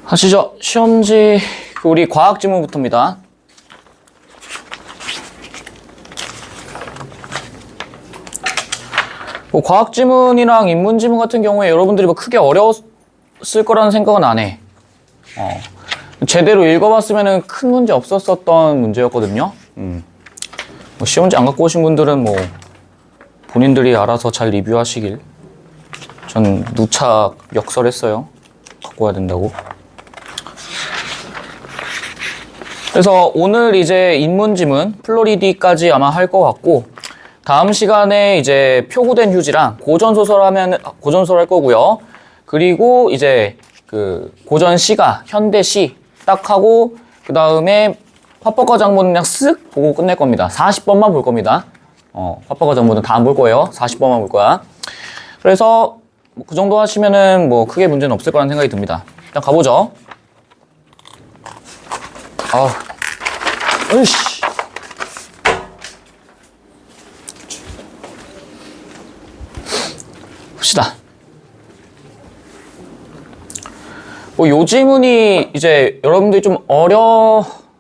하시죠. 시험지 우리 과학 지문부터입니다. 뭐 과학 지문이랑 인문 지문 같은 경우에 여러분들이 뭐 크게 어려웠을 거라는 생각은 안 해. 제대로 읽어봤으면은 큰 문제 없었던 문제였거든요. 뭐 시험지 안 갖고 오신 분들은 뭐 본인들이 알아서 잘 리뷰하시길. 전 누차 역설했어요. 갖고 와야 된다고. 그래서 오늘 이제 인문지문 플로리디까지 아마 할 것 같고, 다음 시간에 이제 표구된 휴지랑 고전소설 할 거고요. 그리고 이제 그 고전시가 현대시 딱 하고, 그 다음에 화법과 장문은 그냥 쓱 보고 끝낼 겁니다. 40번만 볼 겁니다. 화법과 장문은 다 안 볼 거예요. 40번만 볼 거야. 그래서 뭐 그 정도 하시면은 뭐 크게 문제는 없을 거라는 생각이 듭니다. 일단 가보죠. 으이씨. 봅시다. 뭐 요 지문이 이제 여러분들이 좀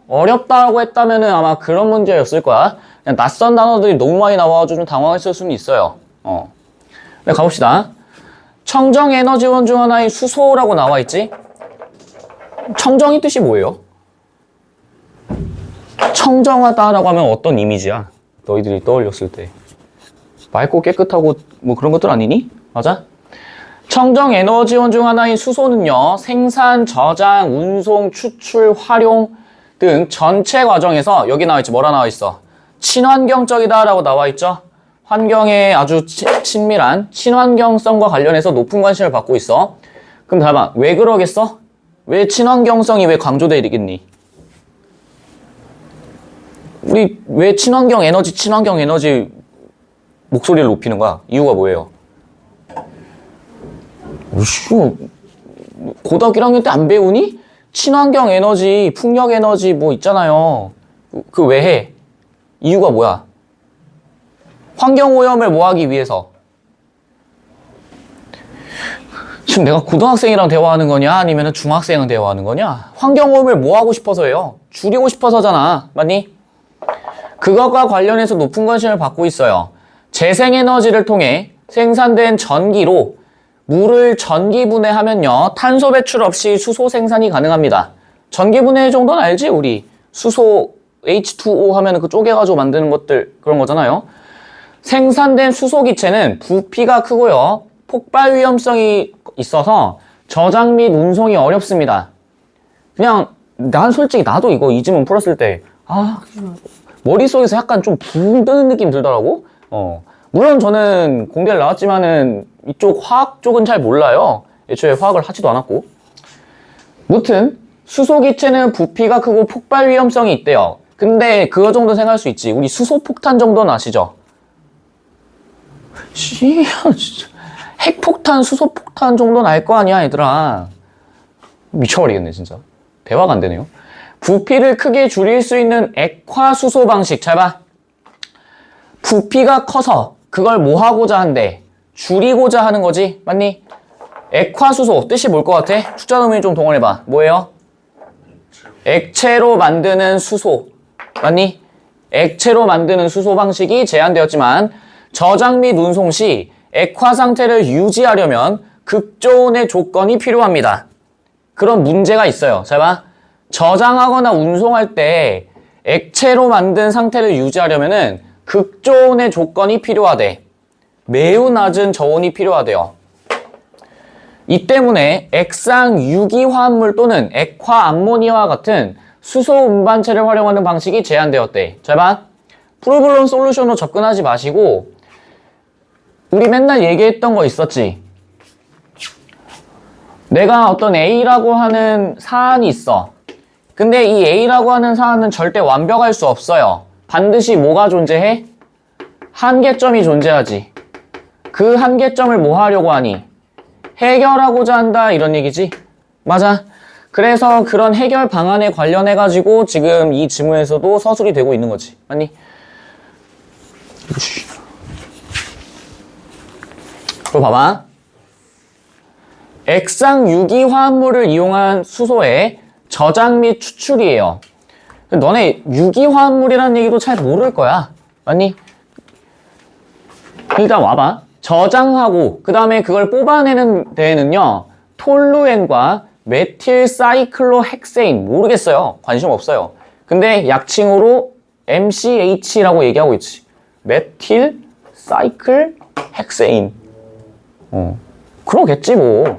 어렵다고 했다면은 아마 그런 문제였을 거야. 그냥 낯선 단어들이 너무 많이 나와가지고 좀 당황했을 수는 있어요. 네, 가봅시다. 청정 에너지원 중 하나인 수소라고 나와 있지? 청정이 뜻이 뭐예요? 청정하다라고 하면 어떤 이미지야? 너희들이 떠올렸을 때. 맑고 깨끗하고 뭐 그런 것들 아니니? 맞아? 청정 에너지원 중 하나인 수소는요, 생산, 저장, 운송, 추출, 활용 등 전체 과정에서 여기 나와 있지, 뭐라 나와 있어? 친환경적이다 라고 나와 있죠? 환경에 아주 친밀한 친환경성과 관련해서 높은 관심을 받고 있어. 그럼 잠깐만, 왜 그러겠어? 왜 친환경성이 왜 강조되어 있겠니? 우리 왜 친환경 에너지 목소리를 높이는 거야? 이유가 뭐예요? 고등학교 1학년 때 안 배우니? 친환경 에너지, 풍력 에너지 뭐 있잖아요. 그 왜 해? 이유가 뭐야? 환경오염을 뭐 하기 위해서? 지금 내가 고등학생이랑 대화하는 거냐? 아니면 중학생이랑 대화하는 거냐? 환경오염을 뭐 하고 싶어서예요? 줄이고 싶어서잖아. 맞니? 그것과 관련해서 높은 관심을 받고 있어요. 재생에너지를 통해 생산된 전기로 물을 전기분해하면요, 탄소 배출 없이 수소 생산이 가능합니다. 전기분해 정도는 알지? 우리 수소 H2O 하면 그 쪼개가지고 만드는 것들, 그런 거잖아요. 생산된 수소기체는 부피가 크고요, 폭발 위험성이 있어서 저장 및 운송이 어렵습니다. 그냥 난 솔직히 나도 이 지문 풀었을 때 머릿속에서 약간 좀 붕 뜨는 느낌 들더라고. 물론 저는 공대를 나왔지만은 이쪽 화학 쪽은 잘 몰라요. 애초에 화학을 하지도 않았고. 무튼 수소기체는 부피가 크고 폭발 위험성이 있대요. 근데 그거 정도 생각할 수 있지. 우리 수소폭탄 정도는 아시죠? 진짜 핵폭탄, 수소폭탄 정도는 알 거 아니야, 얘들아. 미쳐버리겠네, 진짜. 대화가 안 되네요. 부피를 크게 줄일 수 있는 액화수소 방식. 잘 봐. 부피가 커서 그걸 뭐 하고자 한대? 줄이고자 하는 거지. 맞니? 액화수소 뜻이 뭘 것 같아? 숫자 의미 좀 동원해봐. 뭐예요? 액체로 만드는 수소. 맞니? 액체로 만드는 수소 방식이 제한되었지만 저장 및 운송 시 액화 상태를 유지하려면 극저온의 조건이 필요합니다. 그런 문제가 있어요. 잘 봐. 저장하거나 운송할 때 액체로 만든 상태를 유지하려면은 극저온의 조건이 필요하대. 매우 낮은 저온이 필요하대요. 이 때문에 액상 유기화합물 또는 액화 암모니아와 같은 수소 운반체를 활용하는 방식이 제한되었대. 잘 봐. 프로블럼 솔루션으로 접근하지 마시고, 우리 맨날 얘기했던 거 있었지. 내가 어떤 A라고 하는 사안이 있어. 근데 이 A라고 하는 사안은 절대 완벽할 수 없어요. 반드시 뭐가 존재해? 한계점이 존재하지. 그 한계점을 뭐 하려고 하니? 해결하고자 한다, 이런 얘기지? 맞아. 그래서 그런 해결 방안에 관련해가지고 지금 이 지문에서도 서술이 되고 있는 거지. 맞니? 그리고 봐봐. 액상 유기화합물을 이용한 수소의 저장 및 추출이에요. 너네 유기화합물이라는 얘기도 잘 모를 거야. 맞니? 일단 와봐. 저장하고 그 다음에 그걸 뽑아내는 데에는요. 톨루엔과 메틸사이클로헥세인 모르겠어요. 관심 없어요. 근데 약칭으로 MCH라고 얘기하고 있지. 메틸사이클헥세인. 그러겠지 뭐.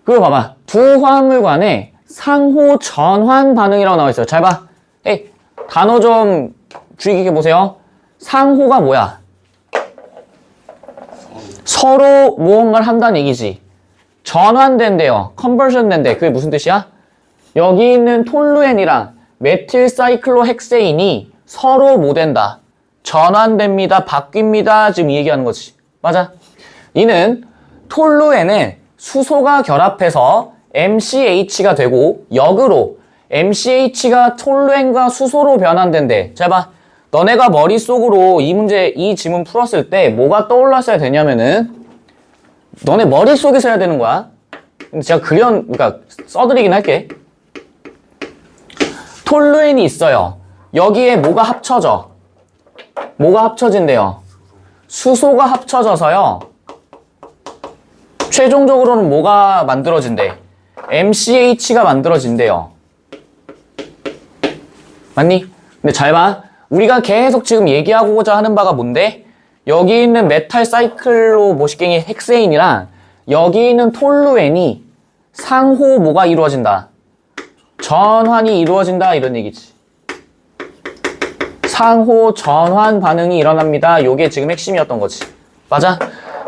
그리고 봐봐. 두 화합물 간에 상호 전환 반응이라고 나와 있어요. 잘 봐. 에이, 단어 좀 주의 깊게 보세요. 상호가 뭐야? 서로 무언가를 한다는 얘기지. 전환된대요. 컨버전 된대. 그게 무슨 뜻이야? 여기 있는 톨루엔이랑 메틸사이클로헥세인이 서로 뭐 된다? 전환됩니다. 바뀝니다. 지금 이 얘기하는 거지. 맞아? 이는 톨루엔에 수소가 결합해서 MCH가 되고 역으로 MCH가 톨루엔과 수소로 변환된대. 잘 봐. 너네가 머릿속으로 이 지문 풀었을 때 뭐가 떠올랐어야 되냐면은 너네 머릿속에서 해야 되는 거야. 근데 제가 그러니까 써드리긴 할게. 톨루엔이 있어요. 여기에 뭐가 합쳐져? 뭐가 합쳐진대요? 수소가 합쳐져서요. 최종적으로는 뭐가 만들어진대? MCH가 만들어진대요. 맞니? 근데 잘 봐. 우리가 계속 지금 얘기하고자 하는 바가 뭔데? 여기 있는 메탈사이클로 모식갱이 헥세인이랑 여기 있는 톨루엔이 상호 뭐가 이루어진다? 전환이 이루어진다 이런 얘기지. 상호 전환 반응이 일어납니다. 요게 지금 핵심이었던 거지. 맞아?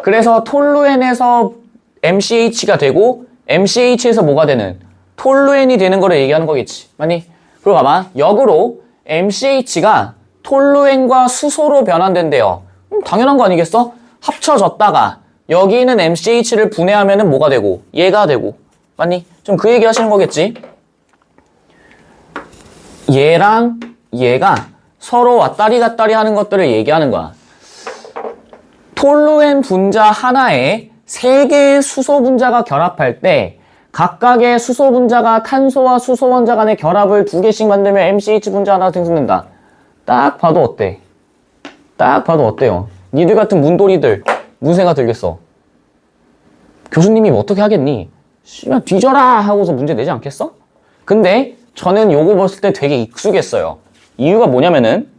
그래서 톨루엔에서 MCH가 되고 MCH에서 뭐가 되는? 톨루엔이 되는 거를 얘기하는 거겠지. 맞니? 그리고 봐봐. 역으로 MCH가 톨루엔과 수소로 변환된대요. 당연한 거 아니겠어? 합쳐졌다가 여기 있는 MCH를 분해하면은 뭐가 되고 얘가 되고. 맞니? 좀 그 얘기 하시는 거겠지? 얘랑 얘가 서로 왔다리 갔다리 하는 것들을 얘기하는 거야. 톨루엔 분자 하나에 3개의 수소 분자가 결합할 때 각각의 수소 분자가 탄소와 수소 원자 간의 결합을 2개씩 만들면 MCH 분자 하나 생성된다. 딱 봐도 어때? 딱 봐도 어때요? 니들 같은 문돌이들 무슨 생각 들겠어? 교수님이 뭐 어떻게 하겠니? 씨발 뒤져라 하고서 문제 내지 않겠어? 근데 저는 요거 봤을 때 되게 익숙했어요. 이유가 뭐냐면은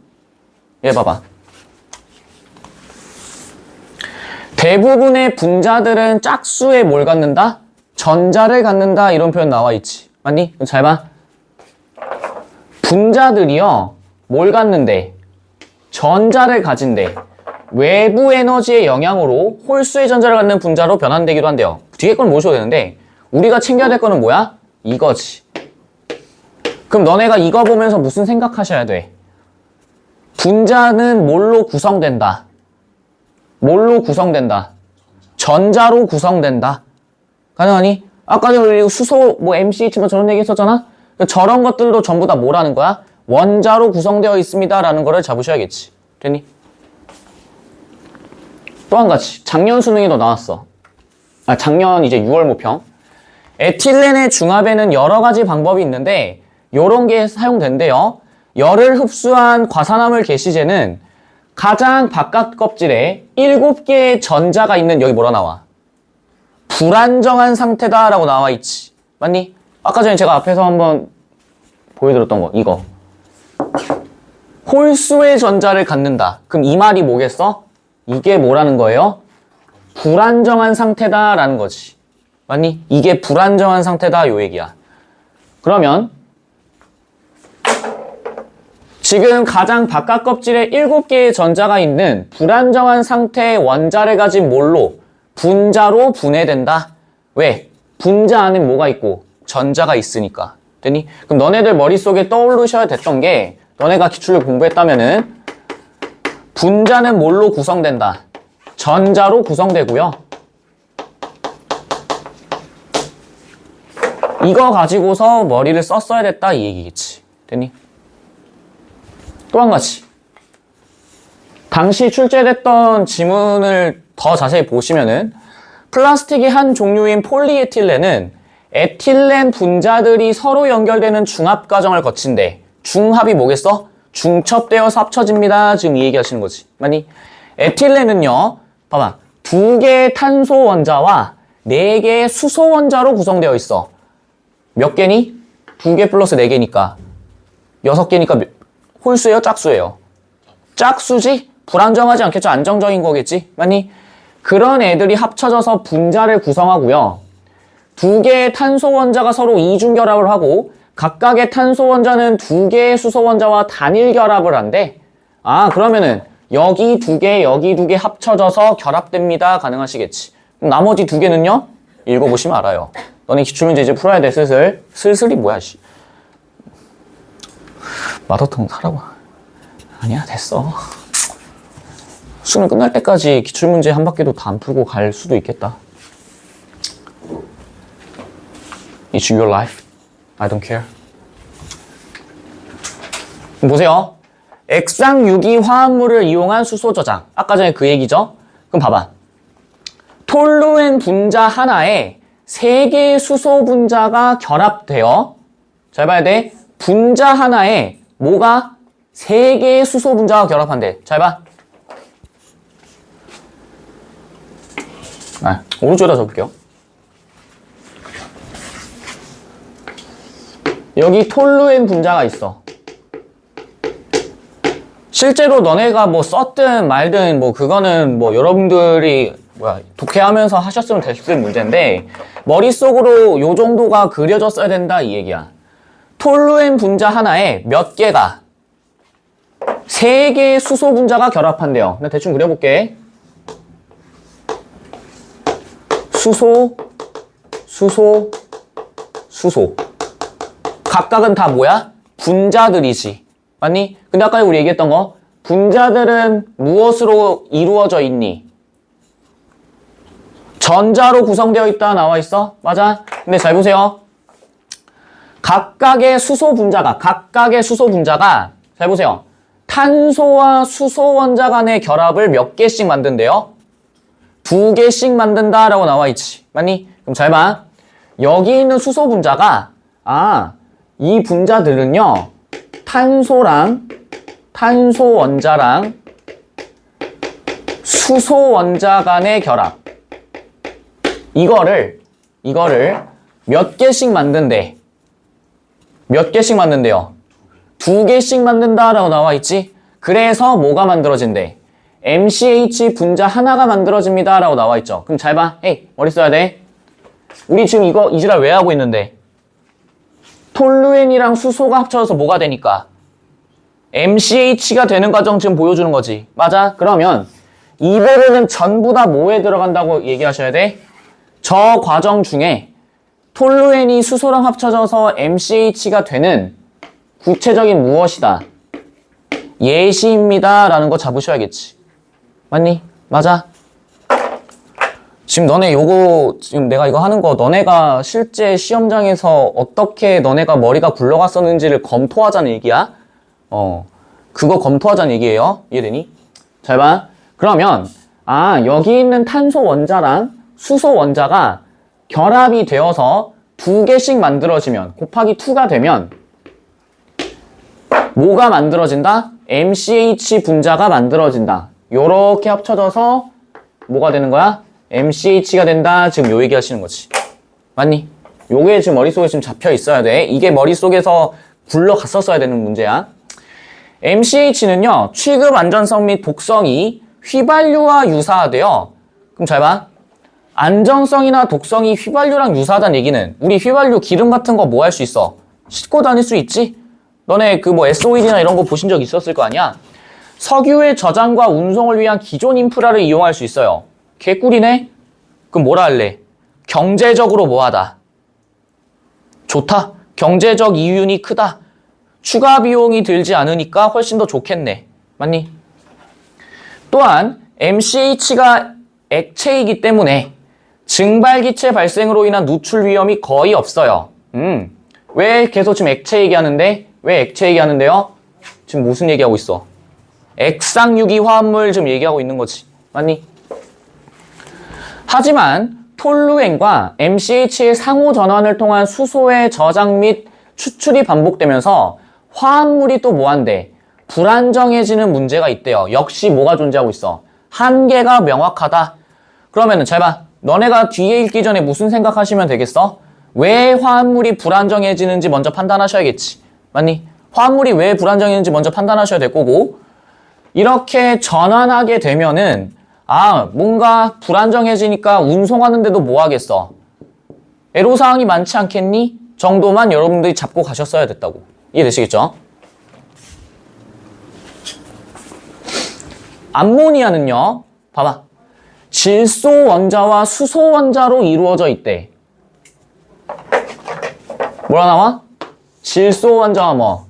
얘 봐봐. 대부분의 분자들은 짝수에 뭘 갖는다? 전자를 갖는다 이런 표현 나와 있지. 맞니? 잘 봐. 분자들이요. 뭘 갖는데? 전자를 가진대. 외부 에너지의 영향으로 홀수의 전자를 갖는 분자로 변환되기도 한대요. 뒤에 건 모셔야 되는데 우리가 챙겨야 될 거는 뭐야? 이거지. 그럼 너네가 이거 보면서 무슨 생각하셔야 돼? 분자는 뭘로 구성된다? 뭘로 구성된다? 전자로 구성된다. 가능하니? 아까 전에 수소, MCH 저런 얘기 했었잖아? 저런 것들도 전부 다 뭐라는 거야? 원자로 구성되어 있습니다. 라는 거를 잡으셔야겠지. 됐니? 또 한 가지. 작년 수능에도 나왔어. 작년 이제 6월 모평. 에틸렌의 중합에는 여러 가지 방법이 있는데 요런 게 사용된대요. 열을 흡수한 과산화물 게시제는 가장 바깥 껍질에 7개의 전자가 있는 여기 뭐라 나와? 불안정한 상태다 라고 나와 있지. 맞니? 아까 전에 제가 앞에서 한번 보여드렸던 거 이거. 홀수의 전자를 갖는다. 그럼 이 말이 뭐겠어? 이게 뭐라는 거예요? 불안정한 상태다 라는 거지. 맞니? 이게 불안정한 상태다 요 얘기야. 그러면 지금 가장 바깥 껍질에 7개의 전자가 있는 불안정한 상태의 원자를 가진 뭘로? 분자로 분해된다. 왜? 분자 안에 뭐가 있고? 전자가 있으니까. 됐니? 그럼 너네들 머릿속에 떠오르셔야 됐던 게 너네가 기출을 공부했다면은 분자는 뭘로 구성된다? 전자로 구성되고요. 이거 가지고서 머리를 썼어야 됐다 이 얘기겠지. 됐니? 또 한 가지. 당시 출제됐던 지문을 더 자세히 보시면은 플라스틱의 한 종류인 폴리에틸렌은 에틸렌 분자들이 서로 연결되는 중합 과정을 거친대. 중합이 뭐겠어? 중첩되어서 합쳐집니다. 지금 이 얘기 하시는 거지. 맞니? 에틸렌은요, 봐봐. 2개의 탄소 원자와 4개의 수소 원자로 구성되어 있어. 몇 개니? 2개 플러스 4개니까. 6개니까 홀수예요? 짝수예요? 짝수지? 불안정하지 않겠죠? 안정적인 거겠지? 맞니? 그런 애들이 합쳐져서 분자를 구성하고요. 2개의 탄소 원자가 서로 이중결합을 하고 각각의 탄소 원자는 2개의 수소 원자와 단일 결합을 한대. 아, 그러면은 여기 2개, 여기 2개 합쳐져서 결합됩니다. 가능하시겠지. 그럼 나머지 2개는요? 읽어보시면 알아요. 너네 기출문제 이제 풀어야 돼, 슬슬. 슬슬이 뭐야, 씨. 마더통 사라고. 아니야, 됐어. 수능 끝날 때까지 기출문제 한 바퀴도 다 안 풀고 갈 수도 있겠다. It's your life. I don't care. 보세요. 액상유기 화합물을 이용한 수소 저장. 아까 전에 그 얘기죠? 그럼 봐봐. 톨루엔 분자 하나에 3개의 수소 분자가 결합되어, 잘 봐야 돼. 분자 하나에 뭐가? 3개의 수소 분자가 결합한대. 잘 봐. 오른쪽에다 적을게요. 여기 톨루엔 분자가 있어. 실제로 너네가 뭐 썼든 말든 뭐 그거는 뭐 여러분들이 독해하면서 하셨으면 됐을 문제인데 머릿속으로 요 정도가 그려졌어야 된다 이 얘기야. 톨루엔 분자 하나에 몇 개가 3개의 수소 분자가 결합한대요. 나 대충 그려볼게. 수소, 수소, 수소. 각각은 다 뭐야? 분자들이지. 맞니? 근데 아까 우리 얘기했던 거 분자들은 무엇으로 이루어져 있니? 전자로 구성되어 있다 나와 있어? 맞아? 근데 잘 보세요. 각각의 수소 분자가 잘 보세요. 탄소와 수소 원자 간의 결합을 몇 개씩 만든대요? 2개씩 만든다라고 나와 있지. 맞니? 그럼 잘 봐. 여기 있는 수소 분자가 이 분자들은요. 탄소 원자랑 수소 원자 간의 결합. 이거를 몇 개씩 만든대. 몇 개씩 만든대요? 2개씩 만든다라고 나와 있지? 그래서 뭐가 만들어진대? MCH 분자 하나가 만들어집니다 라고 나와 있죠. 그럼 잘 봐. 에이, 머리 써야 돼. 우리 지금 이거 이지랄 왜 하고 있는데? 톨루엔이랑 수소가 합쳐져서 뭐가 되니까? MCH가 되는 과정 지금 보여주는 거지. 맞아? 그러면 이배로는 전부 다 뭐에 들어간다고 얘기하셔야 돼? 저 과정 중에 톨루엔이 수소랑 합쳐져서 MCH가 되는 구체적인 무엇이다? 예시입니다 라는 거 잡으셔야겠지. 맞니? 맞아? 지금 너네 지금 내가 이거 하는 거 너네가 실제 시험장에서 어떻게 너네가 머리가 굴러갔었는지를 검토하자는 얘기야? 그거 검토하자는 얘기예요. 이해되니? 잘 봐. 그러면 여기 있는 탄소 원자랑 수소 원자가 결합이 되어서 2개씩 만들어지면 곱하기 2가 되면 뭐가 만들어진다? MCH 분자가 만들어진다. 요렇게 합쳐져서 뭐가 되는 거야? MCH가 된다. 지금 요 얘기 하시는 거지. 맞니? 요게 지금 머릿속에 지금 잡혀 있어야 돼. 이게 머릿속에서 굴러갔었어야 되는 문제야. MCH는요, 취급 안전성 및 독성이 휘발유와 유사하대요. 그럼 잘 봐. 안전성이나 독성이 휘발유랑 유사하다는 얘기는 우리 휘발유 기름 같은 거 뭐 할 수 있어? 싣고 다닐 수 있지? 너네 그 뭐 SO일이나 이런 거 보신 적 있었을 거 아니야? 석유의 저장과 운송을 위한 기존 인프라를 이용할 수 있어요. 개꿀이네? 그럼 뭐라 할래? 경제적으로 뭐하다? 좋다? 경제적 이윤이 크다? 추가 비용이 들지 않으니까 훨씬 더 좋겠네. 맞니? 또한 MCH가 액체이기 때문에 증발기체 발생으로 인한 누출 위험이 거의 없어요. 왜 계속 지금 액체 얘기하는데? 왜 액체 얘기하는데요? 지금 무슨 얘기하고 있어? 액상유기 화합물 지금 얘기하고 있는 거지. 맞니? 하지만 톨루엔과 MCH의 상호 전환을 통한 수소의 저장 및 추출이 반복되면서 화합물이 또 뭐한데? 불안정해지는 문제가 있대요. 역시 뭐가 존재하고 있어? 한계가 명확하다. 그러면은 잘 봐. 너네가 뒤에 읽기 전에 무슨 생각하시면 되겠어? 왜 화합물이 불안정해지는지 먼저 판단하셔야겠지. 맞니? 화합물이 왜 불안정해지는지 먼저 판단하셔야 될 거고, 이렇게 전환하게 되면은 뭔가 불안정해지니까 운송하는데도 뭐 하겠어? 애로사항이 많지 않겠니? 정도만 여러분들이 잡고 가셨어야 됐다고. 이해되시겠죠? 암모니아는요, 봐봐. 질소 원자와 수소 원자로 이루어져 있대. 뭐라 나와? 질소 원자와 뭐?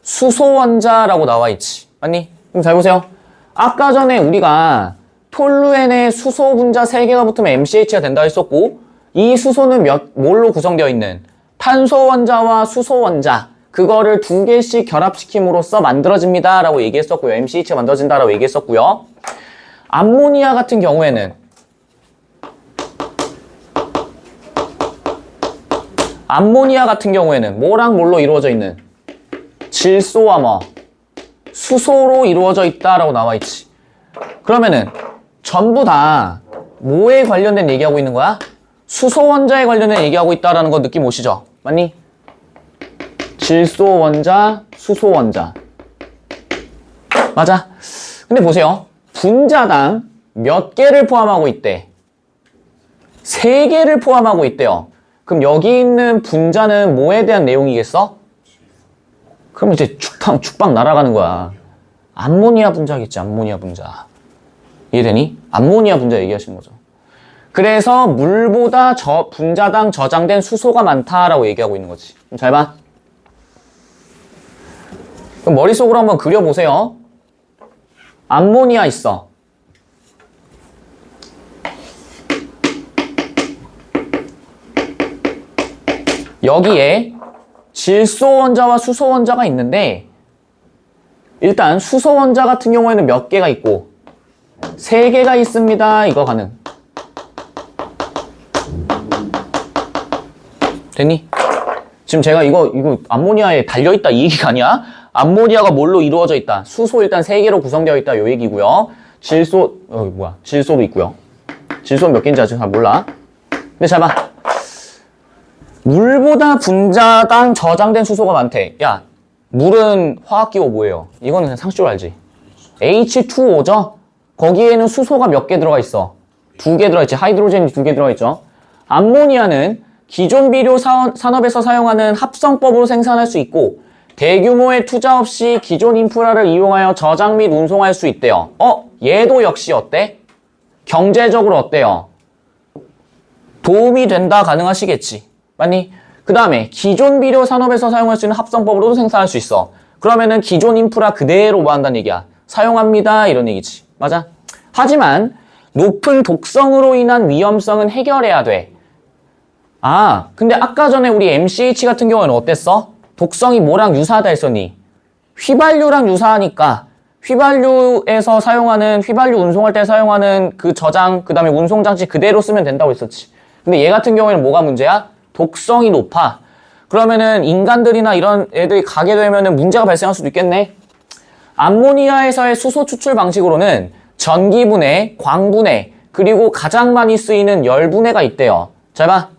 수소 원자라고 나와 있지. 맞니? 그럼 잘 보세요. 아까 전에 우리가 톨루엔에 수소 분자 3개가 붙으면 MCH가 된다 했었고, 이 수소는 뭘로 구성되어 있는? 탄소 원자와 수소 원자. 그거를 2개씩 결합시킴으로써 만들어집니다 라고 얘기했었고요. MCH가 만들어진다 라고 얘기했었고요. 암모니아 같은 경우에는 뭐랑 뭘로 이루어져 있는? 질소와 뭐? 수소로 이루어져 있다라고 나와 있지. 그러면은 전부 다 뭐에 관련된 얘기하고 있는 거야? 수소 원자에 관련된 얘기하고 있다라는 거 느낌 오시죠? 맞니? 질소 원자, 수소 원자. 맞아. 근데 보세요. 분자당 몇 개를 포함하고 있대? 3개를 포함하고 있대요. 그럼 여기 있는 분자는 뭐에 대한 내용이겠어? 그럼 이제 축방 날아가는 거야. 암모니아 분자겠지, 암모니아 분자. 이해되니? 암모니아 분자 얘기하시는 거죠. 그래서 물보다 분자당 저장된 수소가 많다라고 얘기하고 있는 거지. 그럼 잘 봐. 그럼 머릿속으로 한번 그려보세요. 암모니아 있어. 여기에 질소 원자와 수소 원자가 있는데, 일단 수소 원자 같은 경우에는 몇 개가 있고? 3개가 있습니다. 이거 가능. 됐니? 지금 제가 이거 암모니아에 달려있다 이 얘기가 아니야? 암모니아가 뭘로 이루어져 있다? 수소 일단 3개로 구성되어 있다 요 얘기고요. 질소도 있고요. 질소는 몇 개인지 아직 잘 몰라. 근데 잘 봐. 물보다 분자당 저장된 수소가 많대. 야, 물은 화학기호 뭐예요? 이거는 그냥 상식적으로 알지. H2O죠? 거기에는 수소가 몇 개 들어가 있어? 2개 들어가 있지. 하이드로젠이 2개 들어가 있죠. 암모니아는 기존 비료 산업에서 사용하는 합성법으로 생산할 수 있고, 대규모의 투자 없이 기존 인프라를 이용하여 저장 및 운송할 수 있대요. 얘도 역시 어때? 경제적으로 어때요? 도움이 된다 가능하시겠지. 맞니? 그 다음에 기존 비료 산업에서 사용할 수 있는 합성법으로도 생산할 수 있어. 그러면은 기존 인프라 그대로 뭐 한다는 얘기야? 사용합니다 이런 얘기지. 맞아? 하지만 높은 독성으로 인한 위험성은 해결해야 돼. 근데 아까 전에 우리 MCH 같은 경우에는 어땠어? 독성이 뭐랑 유사하다 했었니? 휘발유랑 유사하니까 휘발유에서 사용하는, 휘발유 운송할 때 사용하는 그 저장, 그 다음에 운송장치 그대로 쓰면 된다고 했었지. 근데 얘 같은 경우에는 뭐가 문제야? 독성이 높아. 그러면은 인간들이나 이런 애들이 가게 되면은 문제가 발생할 수도 있겠네. 암모니아에서의 수소 추출 방식으로는 전기분해, 광분해, 그리고 가장 많이 쓰이는 열분해가 있대요. 잘 봐.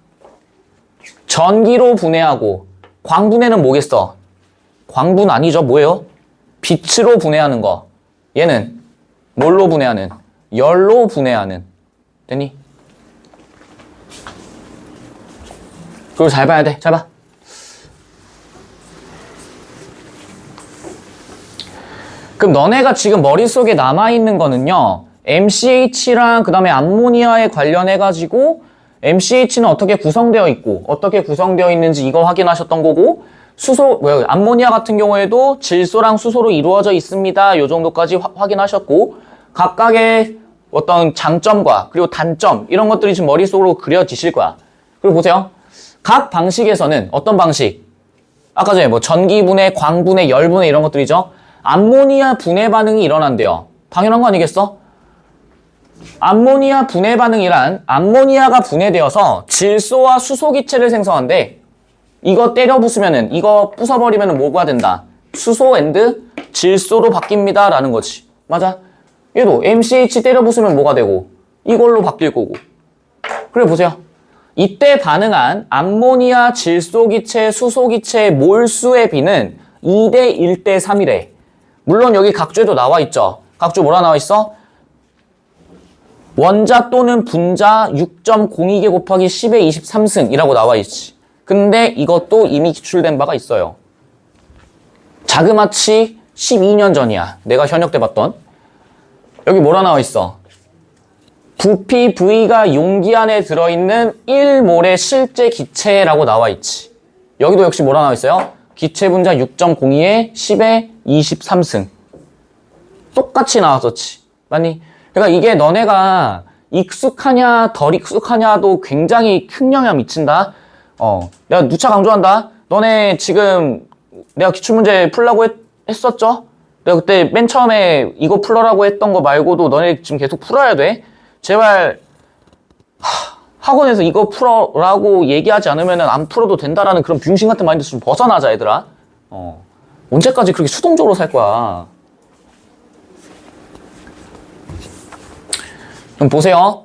전기로 분해하고, 광분해는 뭐겠어? 광분 아니죠? 뭐예요? 빛으로 분해하는 거. 얘는 뭘로 분해하는? 열로 분해하는. 됐니? 그리고 잘 봐야 돼. 잘 봐. 그럼 너네가 지금 머릿속에 남아있는 거는요, MCH랑 그 다음에 암모니아에 관련해가지고 MCH는 어떻게 구성되어 있고 어떻게 구성되어 있는지 이거 확인하셨던 거고, 암모니아 같은 경우에도 질소랑 수소로 이루어져 있습니다. 요 정도까지 확인하셨고, 각각의 어떤 장점과 그리고 단점 이런 것들이 지금 머릿속으로 그려지실 거야. 그리고 보세요. 각 방식에서는 어떤 방식? 아까 전에 뭐 전기분해, 광분해, 열분해 이런 것들이죠. 암모니아 분해 반응이 일어난대요. 당연한 거 아니겠어? 암모니아 분해 반응이란 암모니아가 분해되어서 질소와 수소 기체를 생성한대. 이거 때려 부수면은, 이거 부숴버리면은 뭐가 된다? 수소 앤드 질소로 바뀝니다 라는 거지. 맞아? 얘도 MCH 때려 부수면 뭐가 되고 이걸로 바뀔 거고. 그래 보세요. 이때 반응한 암모니아 질소 기체 수소 기체의 몰수의 비는 2대 1대 3이래. 물론 여기 각주에도 나와 있죠. 각주 뭐라 나와 있어? 원자 또는 분자 6.02개 곱하기 10의 23승이라고 나와 있지. 근데 이것도 이미 기출된 바가 있어요. 자그마치 12년 전이야. 내가 현역 때 봤던. 여기 뭐라 나와 있어? 부피 V가 용기 안에 들어있는 1몰의 실제 기체라고 나와 있지. 여기도 역시 뭐라 나와 있어요? 기체 분자 6.02에 10의 23승. 똑같이 나왔었지. 맞니? 그러니까 이게 너네가 익숙하냐 덜 익숙하냐도 굉장히 큰 영향 미친다. 내가 누차 강조한다. 너네 지금 내가 기출문제 풀라고 했었죠? 내가 그때 맨 처음에 이거 풀어라고 했던 거 말고도 너네 지금 계속 풀어야 돼. 제발 학원에서 이거 풀어라고 얘기하지 않으면 안 풀어도 된다라는 그런 병신 같은 마인드에서 좀 벗어나자 얘들아. 언제까지 그렇게 수동적으로 살 거야. 그럼 보세요.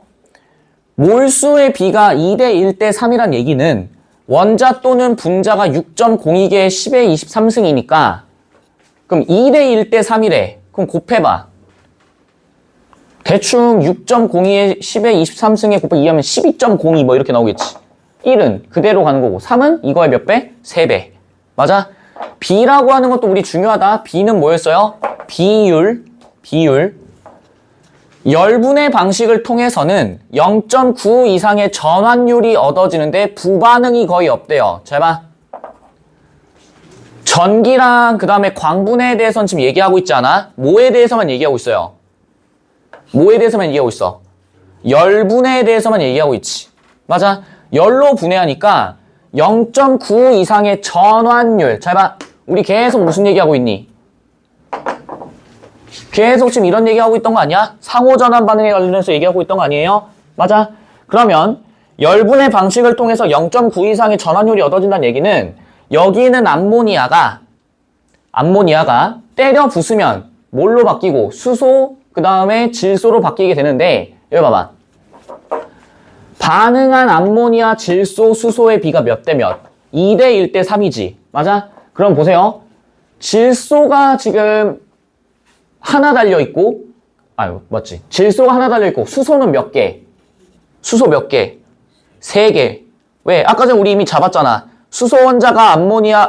몰수의 비가 2대 1대 3이란 얘기는 원자 또는 분자가 6.02개의 10의 23승이니까 그럼 2대 1대 3이래. 그럼 곱해봐. 대충 6.02에 10의 23승에 곱하기 2하면 12.02 뭐 이렇게 나오겠지. 1은 그대로 가는 거고 3은 이거의 몇 배? 3배. 맞아? B라고 하는 것도 우리 중요하다. B는 뭐였어요? 비율. 열분의 방식을 통해서는 0.9 이상의 전환율이 얻어지는데 부반응이 거의 없대요. 잘 봐. 전기랑 그 다음에 광분해에 대해서는 지금 얘기하고 있지 않아? 뭐에 대해서만 얘기하고 있어요? 뭐에 대해서만 얘기하고 있어? 열분해에 대해서만 얘기하고 있지. 맞아? 열로 분해하니까 0.9 이상의 전환율. 잘 봐. 우리 계속 무슨 얘기하고 있니? 계속 지금 이런 얘기하고 있던 거 아니야? 상호전환 반응에 관련해서 얘기하고 있던 거 아니에요? 맞아? 그러면 열분의 방식을 통해서 0.9 이상의 전환율이 얻어진다는 얘기는 여기 있는 암모니아가 때려 부수면 뭘로 바뀌고 수소 그 다음에 질소로 바뀌게 되는데 여기 봐봐. 반응한 암모니아 질소 수소의 비가 몇 대 몇? 2대 1대 3이지. 맞아? 그럼 보세요. 질소가 지금 하나 달려있고, 맞지? 질소가 하나 달려있고, 수소는 몇 개? 수소 몇 개? 3개. 왜? 아까 전에 우리 이미 잡았잖아. 수소 원자가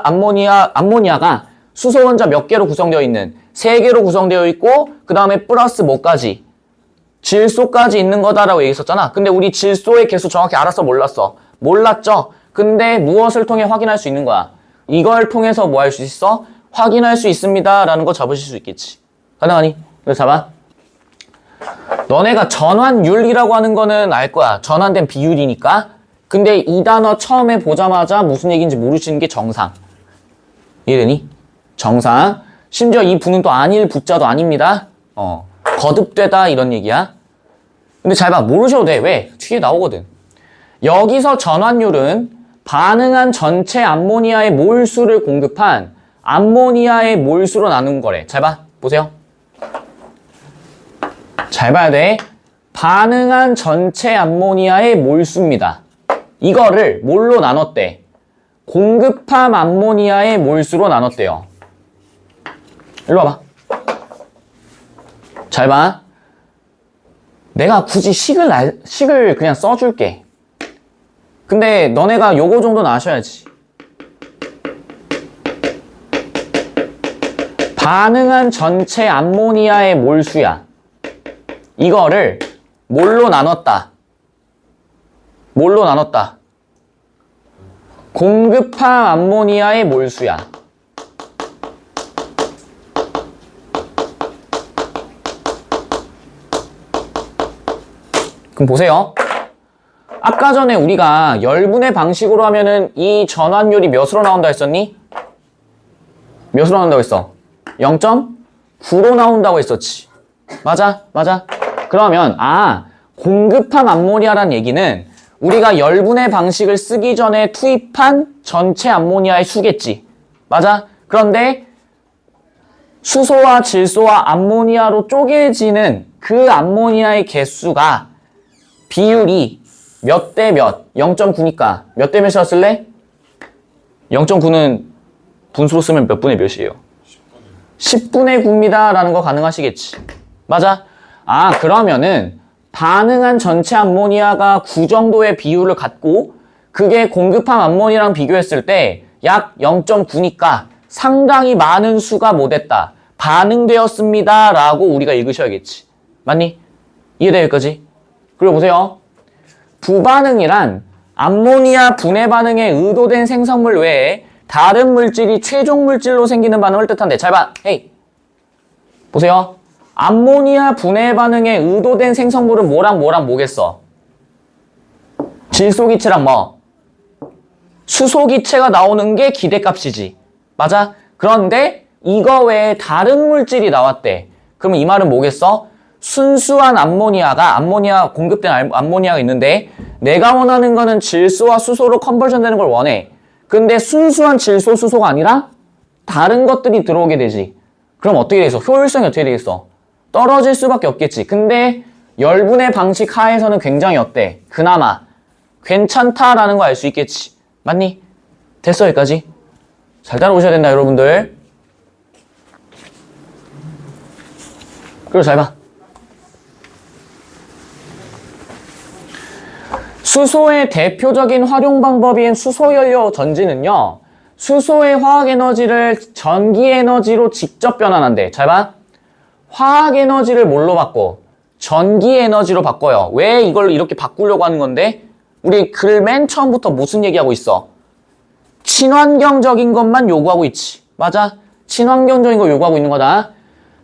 암모니아가 수소 원자 몇 개로 구성되어 있는? 3개로 구성되어 있고, 그 다음에 플러스 뭐까지? 질소까지 있는 거다라고 얘기했었잖아. 근데 우리 질소의 개수 정확히 알아서 몰랐어. 몰랐죠? 근데 무엇을 통해 확인할 수 있는 거야? 이걸 통해서 뭐 할 수 있어? 확인할 수 있습니다. 라는 거 잡으실 수 있겠지. 가능하니? 그래서 잡아. 너네가 전환율이라고 하는 거는 알 거야. 전환된 비율이니까. 근데 이 단어 처음에 보자마자 무슨 얘기인지 모르시는 게 정상. 이해되니? 정상. 심지어 이 부는 또 아닐 부자도 아닙니다. 거듭되다 이런 얘기야. 근데 잘 봐. 모르셔도 돼. 왜? 뒤에 나오거든. 여기서 전환율은 반응한 전체 암모니아의 몰수를 공급한 암모니아의 몰수로 나눈 거래. 잘 봐. 보세요. 잘 봐야 돼. 반응한 전체 암모니아의 몰수입니다. 이거를 뭘로 나눴대? 공급함 암모니아의 몰수로 나눴대요. 일로 와봐. 잘 봐. 내가 굳이 식을 그냥 써줄게. 근데 너네가 요거 정도는 아셔야지. 반응한 전체 암모니아의 몰수야. 이거를 뭘로 나눴다? 뭘로 나눴다? 공급함 암모니아의 몰수야. 그럼 보세요. 아까 전에 우리가 열분의 방식으로 하면은 이 전환율이 몇으로 나온다 했었니? 몇으로 나온다고 했어? 0.9로 나온다고 했었지. 맞아? 맞아? 그러면 공급함 암모니아라는 얘기는 우리가 열분의 방식을 쓰기 전에 투입한 전체 암모니아의 수겠지. 맞아? 그런데 수소와 질소와 암모니아로 쪼개지는 그 암모니아의 개수가 비율이 몇 대 몇? 0.9니까 몇 대 몇이라 쓸래? 0.9는 분수로 쓰면 몇 분의 몇이에요? 10분의 9입니다 라는 거 가능하시겠지. 맞아? 그러면은 반응한 전체 암모니아가 9 정도의 비율을 갖고 그게 공급한 암모니아랑 비교했을 때 약 0.9니까 상당히 많은 수가 뭐 됐다? 반응되었습니다 라고 우리가 읽으셔야겠지. 맞니? 이해돼 여기까지? 그리고 보세요. 부반응이란 암모니아 분해 반응에 의도된 생성물 외에 다른 물질이 최종 물질로 생기는 반응을 뜻한대. 잘 봐. 헤이. 보세요. 암모니아 분해 반응에 의도된 생성물은 뭐랑 뭐겠어? 질소기체랑 뭐? 수소기체가 나오는 게 기대값이지. 맞아? 그런데 이거 외에 다른 물질이 나왔대. 그러면 이 말은 뭐겠어? 순수한 암모니아 공급된 암모니아가 있는데 내가 원하는 거는 질소와 수소로 컨버전 되는 걸 원해. 근데 순수한 질소, 수소가 아니라 다른 것들이 들어오게 되지. 그럼 어떻게 되겠어? 효율성이 어떻게 되겠어? 떨어질 수밖에 없겠지. 근데 열분의 방식 하에서는 굉장히 어때? 그나마 괜찮다라는 거 알 수 있겠지. 맞니? 됐어 여기까지? 잘 따라오셔야 된다 여러분들. 그리고 잘 봐. 수소의 대표적인 활용 방법인 수소연료 전지는요. 수소의 화학에너지를 전기에너지로 직접 변환한대. 잘 봐. 화학에너지를 뭘로 바꿔? 전기에너지로 바꿔요. 왜 이걸 이렇게 바꾸려고 하는 건데? 우리 글 맨 처음부터 무슨 얘기하고 있어? 친환경적인 것만 요구하고 있지. 맞아? 친환경적인 거 요구하고 있는 거다.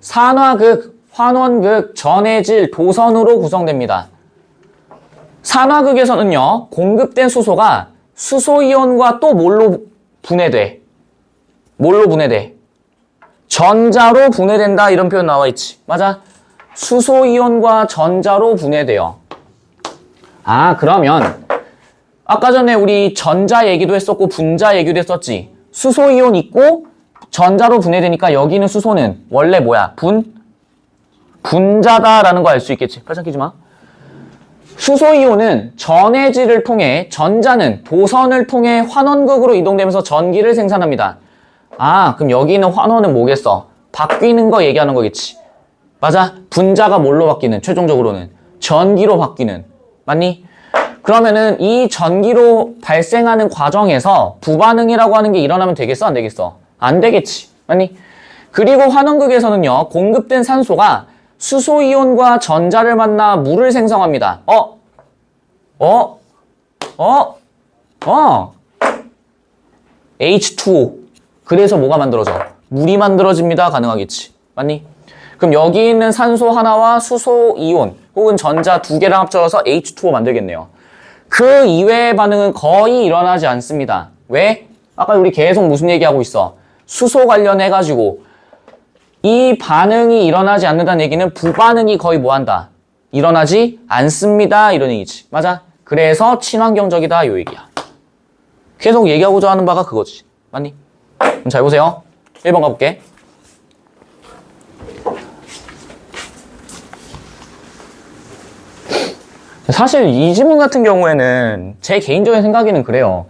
산화극, 환원극, 전해질, 도선으로 구성됩니다. 산화극에서는요. 공급된 수소가 수소이온과 또 뭘로 분해돼? 뭘로 분해돼? 전자로 분해된다 이런 표현 나와 있지. 맞아? 수소이온과 전자로 분해돼요. 그러면 아까 전에 우리 전자 얘기도 했었고 분자 얘기도 했었지. 수소이온 있고 전자로 분해되니까 여기는 수소는 원래 뭐야? 분자다라는 거 알 수 있겠지. 팔짱 끼지 마. 수소이온은 전해질을 통해 전자는 도선을 통해 환원극으로 이동되면서 전기를 생산합니다. 그럼 여기 있는 환원은 뭐겠어? 바뀌는 거 얘기하는 거겠지. 맞아? 분자가 뭘로 바뀌는? 최종적으로는 전기로 바뀌는. 맞니? 그러면은 이 전기로 발생하는 과정에서 부반응이라고 하는 게 일어나면 되겠어? 안 되겠어? 안 되겠지. 맞니? 그리고 환원극에서는요. 공급된 산소가 수소이온과 전자를 만나 물을 생성합니다. H2O. 그래서 뭐가 만들어져? 물이 만들어집니다. 가능하겠지. 맞니? 그럼 여기 있는 산소 하나와 수소이온 혹은 전자 두 개랑 합쳐서 H2O 만들겠네요. 그 이외의 반응은 거의 일어나지 않습니다. 왜? 아까 우리 계속 무슨 얘기하고 있어? 수소 관련해가지고 이 반응이 일어나지 않는다는 얘기는 부반응이 거의 뭐한다? 일어나지 않습니다. 이런 얘기지. 맞아? 그래서 친환경적이다. 요 얘기야. 계속 얘기하고자 하는 바가 그거지. 맞니? 그럼 잘 보세요. 1번 가볼게. 사실 이 지문 같은 경우에는 제 개인적인 생각에는 그래요.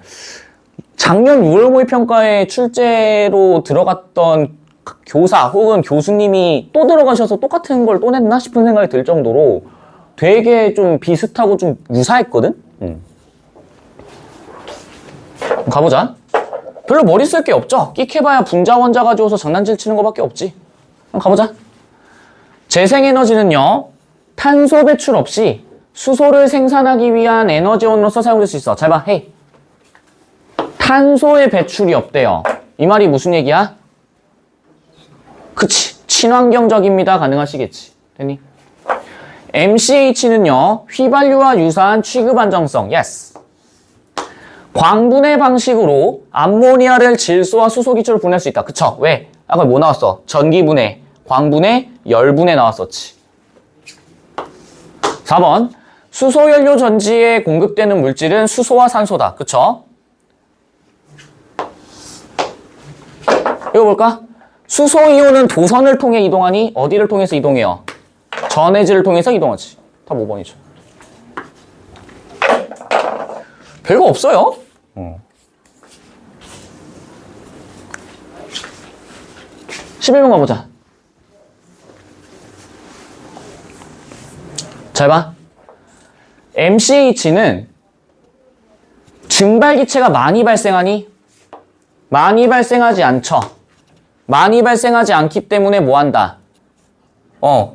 작년 6월 모의평가에 출제로 들어갔던 교사 혹은 교수님이 또 들어가셔서 똑같은 걸 또 냈나 싶은 생각이 들 정도로 되게 좀 비슷하고 좀 유사했거든? 가보자. 별로 머리 쓸 게 없죠? 끽해봐야 분자 원자 가지고서 장난질 치는 거밖에 없지. 그럼 가보자. 재생에너지는요. 탄소 배출 없이 수소를 생산하기 위한 에너지원으로서 사용될 수 있어. 잘 봐. 헤이. 탄소의 배출이 없대요. 이 말이 무슨 얘기야? 그치. 친환경적입니다. 가능하시겠지. 됐니? MCH는요. 휘발유와 유사한 취급 안정성. 예스. 광분해 방식으로 암모니아를 질소와 수소 기체로 분해할 수 있다. 그쵸? 왜? 아까 뭐 나왔어? 전기분해, 광분해, 열분해 나왔었지. 4번. 수소연료 전지에 공급되는 물질은 수소와 산소다. 그쵸? 이거 볼까? 수소이온은 도선을 통해 이동하니 어디를 통해서 이동해요? 전해질을 통해서 이동하지. 답 5번이죠. 별거 없어요. 11번 가보자. 잘 봐. MCH는 증발기체가 많이 발생하니? 많이 발생하지 않죠. 많이 발생하지 않기 때문에 뭐한다?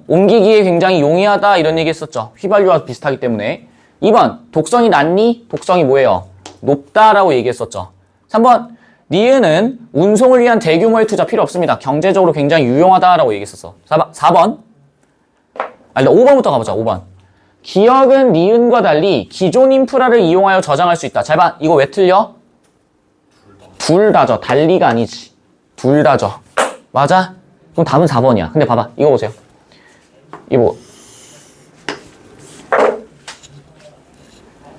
옮기기에 굉장히 용이하다 이런 얘기 했었죠. 휘발유와 비슷하기 때문에. 2번, 독성이 낮니? 독성이 뭐예요? 높다라고 얘기했었죠. 3번, 니은은 운송을 위한 대규모의 투자 필요 없습니다. 경제적으로 굉장히 유용하다라고 얘기했었어. 4번. 5번부터 가보자. 5번. 기역은 니은과 달리 기존 인프라를 이용하여 저장할 수 있다. 잘 봐. 이거 왜 틀려? 둘 다죠. 달리가 아니지. 둘 다죠. 맞아? 그럼 답은 4번이야. 근데 봐봐. 이거 보세요. 이거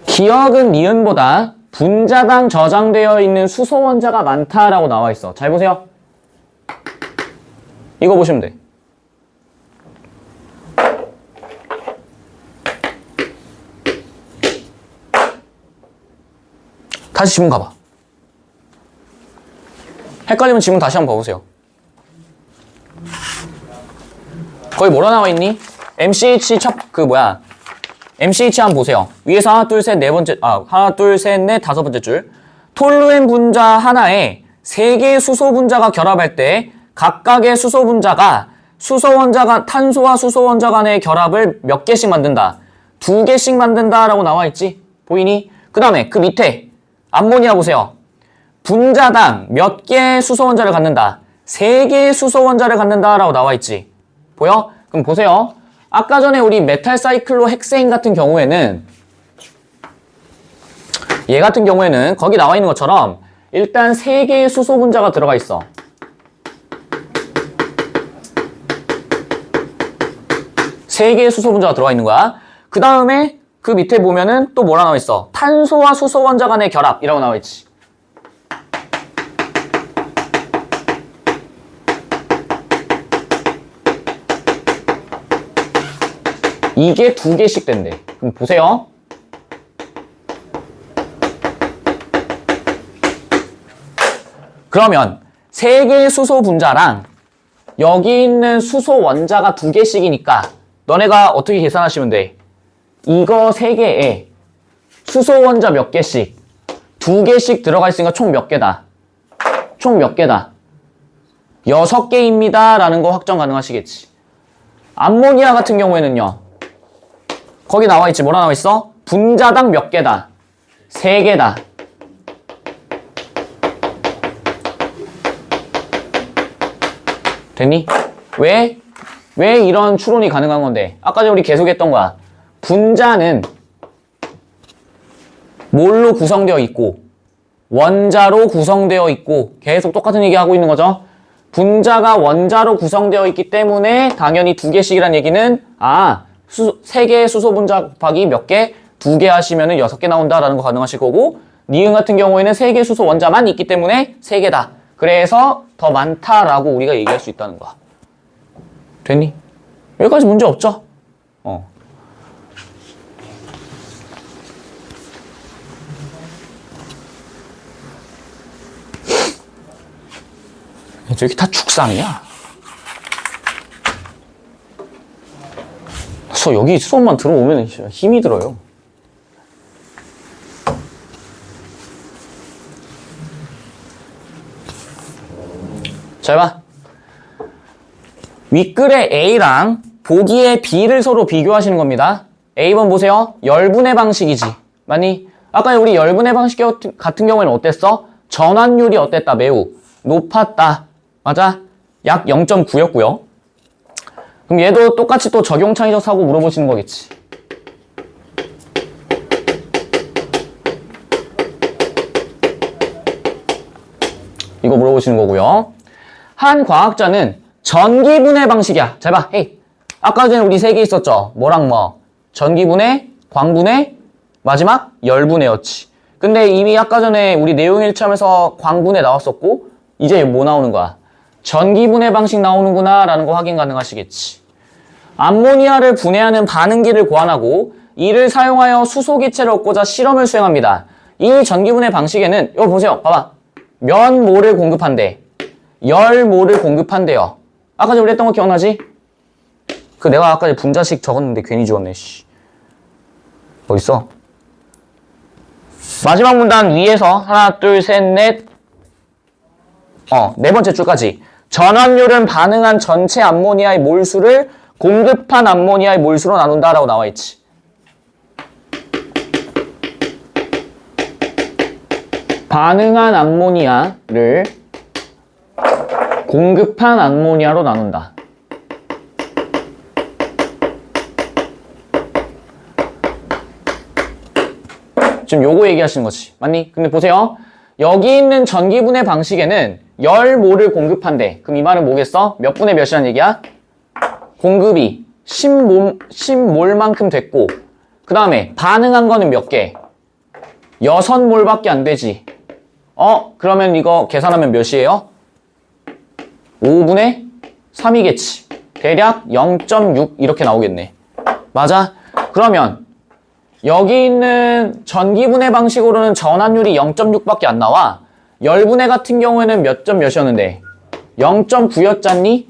기역은 니은보다 분자당 저장되어 있는 수소 원자가 많다라고 나와 있어. 잘 보세요. 이거 보시면 돼. 다시 지문 가봐. 헷갈리면 지문 다시 한번 봐보세요. 거기 뭐라 나와 있니? MCH MCH 한번 보세요. 위에서 하나, 둘, 셋, 네 번째, 하나, 둘, 셋, 넷, 다섯 번째 줄. 톨루엔 분자 하나에 3개의 수소 분자가 결합할 때 각각의 수소 분자가 수소 원자가 탄소와 수소 원자 간의 결합을 몇 개씩 만든다? 2개씩 만든다라고 나와 있지? 보이니? 그 다음에 그 밑에 암모니아 보세요. 분자당 몇 개의 수소 원자를 갖는다? 3개의 수소 원자를 갖는다라고 나와 있지? 보여? 그럼 보세요. 아까 전에 우리 메탈 사이클로 헥세인 같은 경우에는 얘 같은 경우에는 거기 나와 있는 것처럼 일단 3개의 수소 분자가 들어가 있어. 세 개의 수소 분자가 들어가 있는 거야. 그 다음에 그 밑에 보면은 또 뭐라 나와 있어? 탄소와 수소 원자 간의 결합이라고 나와 있지. 이게 2개씩 된대. 그럼 보세요. 그러면 3개의 수소 분자랑 여기 있는 수소 원자가 2개씩이니까 너네가 어떻게 계산하시면 돼? 이거 3개에 수소 원자 몇 개씩? 2개씩 들어가 있으니까 총 몇 개다? 총 몇 개다? 6개입니다 라는 거 확정 가능하시겠지. 암모니아 같은 경우에는요. 거기 나와 있지. 뭐라 나와 있어? 분자당 몇 개다? 3개다. 됐니? 왜 이런 추론이 가능한 건데? 아까 전에 우리 계속했던 거야. 분자는 뭘로 구성되어 있고 원자로 구성되어 있고 계속 똑같은 얘기 하고 있는 거죠. 분자가 원자로 구성되어 있기 때문에 당연히 2개씩이란 얘기는 3개의 수소 분자 곱하기 몇 개? 2개 하시면은 6개 나온다라는 거 가능하실 거고, 니은 같은 경우에는 3개 수소 원자만 있기 때문에 3개다. 그래서 더 많다라고 우리가 얘기할 수 있다는 거야. 됐니? 여기까지 문제 없죠? 저기 다 죽상이야. 여기 수업만 들어오면 힘이 들어요. 잘 봐. 윗글의 A랑 보기의 B를 서로 비교하시는 겁니다. A번 보세요. 열분의 방식이지. 맞니? 아까 우리 열분의 방식 같은 경우에는 어땠어? 전환율이 어땠다? 매우 높았다. 맞아? 약 0.9였고요. 그럼 얘도 똑같이 또 적용 창의적 사고 물어보시는 거겠지. 이거 물어보시는 거고요. 한 과학자는 전기분해 방식이야. 잘 봐. 헤이. 아까 전에 우리 3개 있었죠? 뭐랑 뭐? 전기분해, 광분해, 마지막 열분해였지. 근데 이미 아까 전에 우리 내용 1참에서 광분해 나왔었고 이제 뭐 나오는 거야? 전기분해 방식 나오는구나 라는 거 확인 가능하시겠지. 암모니아를 분해하는 반응기를 고안하고 이를 사용하여 수소기체를 얻고자 실험을 수행합니다. 이 전기분해 방식에는 이거 보세요. 봐봐. 몇 몰을 공급한대. 열 몰을 공급한대요. 아까 전에 우리 했던 거 기억나지? 그 내가 아까 분자식 적었는데 괜히 지웠네. 씨. 어딨어? 마지막 문단 위에서 하나, 둘, 셋, 넷. 네 번째 줄까지. 전환율은 반응한 전체 암모니아의 몰수를 공급한 암모니아의 몰수로 나눈다라고 나와있지. 반응한 암모니아를 공급한 암모니아로 나눈다. 지금 요거 얘기하시는 거지. 맞니? 근데 보세요. 여기 있는 전기분해 방식에는 열몰을 공급한대. 그럼 이 말은 뭐겠어? 몇 분의 몇이라는 얘기야? 공급이 10몰만큼 됐고 그 다음에 반응한 거는 몇 개? 6몰밖에 안 되지. 그러면 이거 계산하면 몇이에요? 5분의 3이겠지. 대략 0.6 이렇게 나오겠네. 맞아? 그러면 여기 있는 전기분해 방식으로는 전환율이 0.6밖에 안 나와. 열분해 같은 경우에는 몇 점 몇이었는데 0.9였잖니?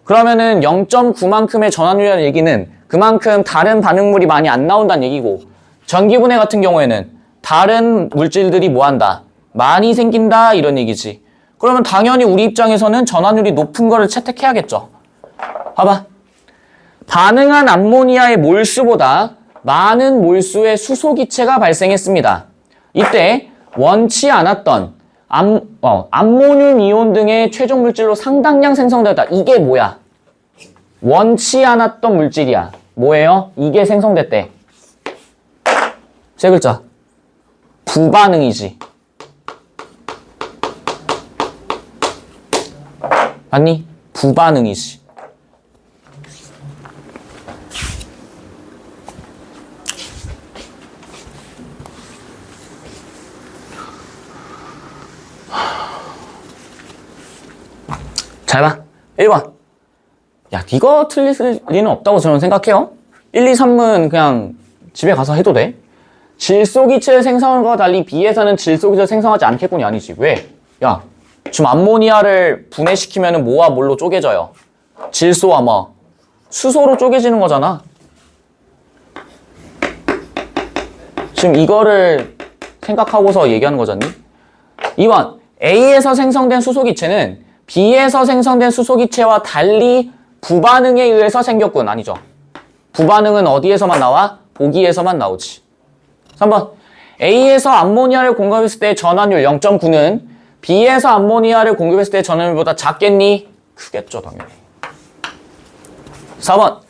그러면은 0.9만큼의 전환율이라는 얘기는 그만큼 다른 반응물이 많이 안 나온다는 얘기고, 전기분해 같은 경우에는 다른 물질들이 뭐한다? 많이 생긴다 이런 얘기지. 그러면 당연히 우리 입장에서는 전환율이 높은 거를 채택해야겠죠. 봐봐. 반응한 암모니아의 몰수보다 많은 몰수의 수소기체가 발생했습니다. 이때 원치 않았던 암모늄 이온 등의 최종 물질로 상당량 생성되었다. 이게 뭐야? 원치 않았던 물질이야. 뭐예요? 이게 생성됐대. 세 글자. 부반응이지. 맞니? 부반응이지. 잘 봐. 1번. 야, 이거 틀릴 리는 없다고 저는 생각해요. 1, 2, 3은 그냥 집에 가서 해도 돼. 질소기체를 생성하는 것과 달리 B에서는 질소기체를 생성하지 않겠군이 아니지. 왜? 야, 지금 암모니아를 분해시키면 뭐와 뭘로 쪼개져요? 질소와 뭐? 수소로 쪼개지는 거잖아. 지금 이거를 생각하고서 얘기하는 거잖니? 2번. A에서 생성된 수소기체는 B에서 생성된 수소기체와 달리 부반응에 의해서 생겼군. 아니죠. 부반응은 어디에서만 나와? 보기에서만 나오지. 3번. A에서 암모니아를 공급했을 때 전환율 0.9는 B에서 암모니아를 공급했을 때 전환율보다 작겠니? 크겠죠, 당연히. 4번.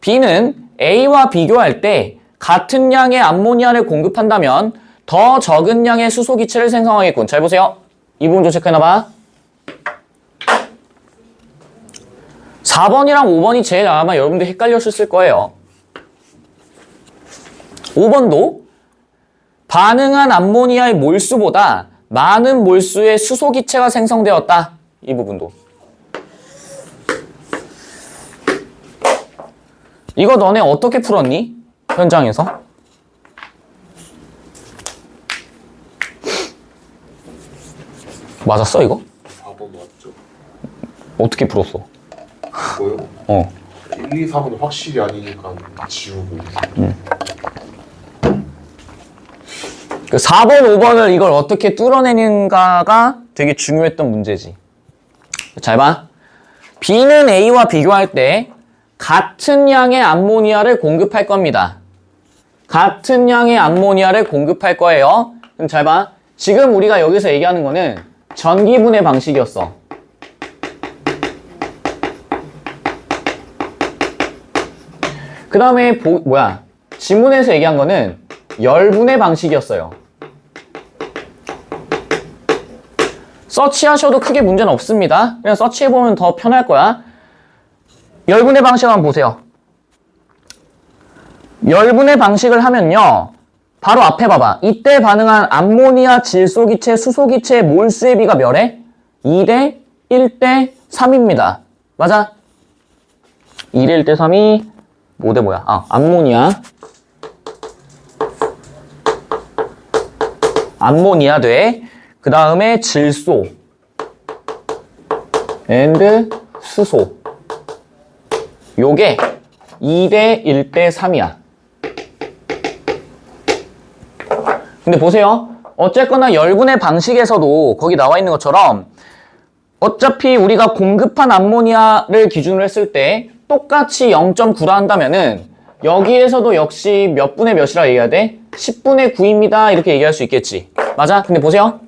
B는 A와 비교할 때 같은 양의 암모니아를 공급한다면 더 적은 양의 수소기체를 생성하겠군. 잘 보세요. 이 부분 좀 체크해놔봐. 4번이랑 5번이 제일 아마 여러분들 헷갈렸을 거예요. 5번도 반응한 암모니아의 몰수보다 많은 몰수의 수소기체가 생성되었다. 이 부분도. 이거 너네 어떻게 풀었니? 현장에서? 맞았어 이거? 4번 맞죠? 어떻게 풀었어? 이거요? 1, 2, 4번 확실히 아니니까 지우고. 그 4번, 5번을 이걸 어떻게 뚫어내는가가 되게 중요했던 문제지. 잘 봐. B는 A와 비교할 때 같은 양의 암모니아를 공급할 겁니다. 같은 양의 암모니아를 공급할 거예요. 그럼 잘 봐. 지금 우리가 여기서 얘기하는 거는 전기분해 방식이었어. 그 다음에 지문에서 얘기한 거는 열분해 방식이었어요. 서치하셔도 크게 문제는 없습니다. 그냥 서치해보면 더 편할 거야. 열분해 방식 한번 보세요. 열분의 방식을 하면요. 바로 앞에 봐봐. 이때 반응한 암모니아 질소기체, 수소기체의 몰수의 비가 몇에? 2대 1대 3입니다. 맞아? 2대 1대 3이 뭐 대 뭐야? 암모니아 돼. 그 다음에 질소 and 수소. 요게 2대 1대 3이야. 근데 보세요. 어쨌거나 열분의 방식에서도 거기 나와 있는 것처럼 어차피 우리가 공급한 암모니아를 기준으로 했을 때 똑같이 0.9라 한다면은 여기에서도 역시 몇 분의 몇이라 얘기해야 돼? 10분의 9입니다. 이렇게 얘기할 수 있겠지. 맞아? 근데 보세요.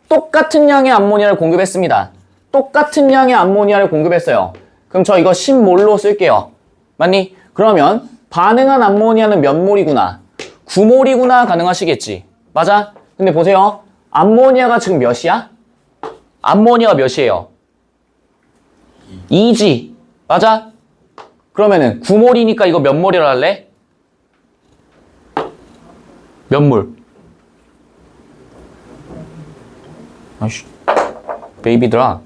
똑같은 양의 암모니아를 공급했습니다. 똑같은 양의 암모니아를 공급했어요. 그럼 저 이거 10몰로 쓸게요. 맞니? 그러면 반응한 암모니아는 몇 몰이구나? 9몰이구나 가능하시겠지. 맞아? 근데 보세요. 암모니아가 지금 몇이야? 암모니아가 몇이에요? 2지. 맞아? 그러면은 9몰이니까 이거 몇 몰이라 할래? 몇 몰? 아이씨, 베이비들아.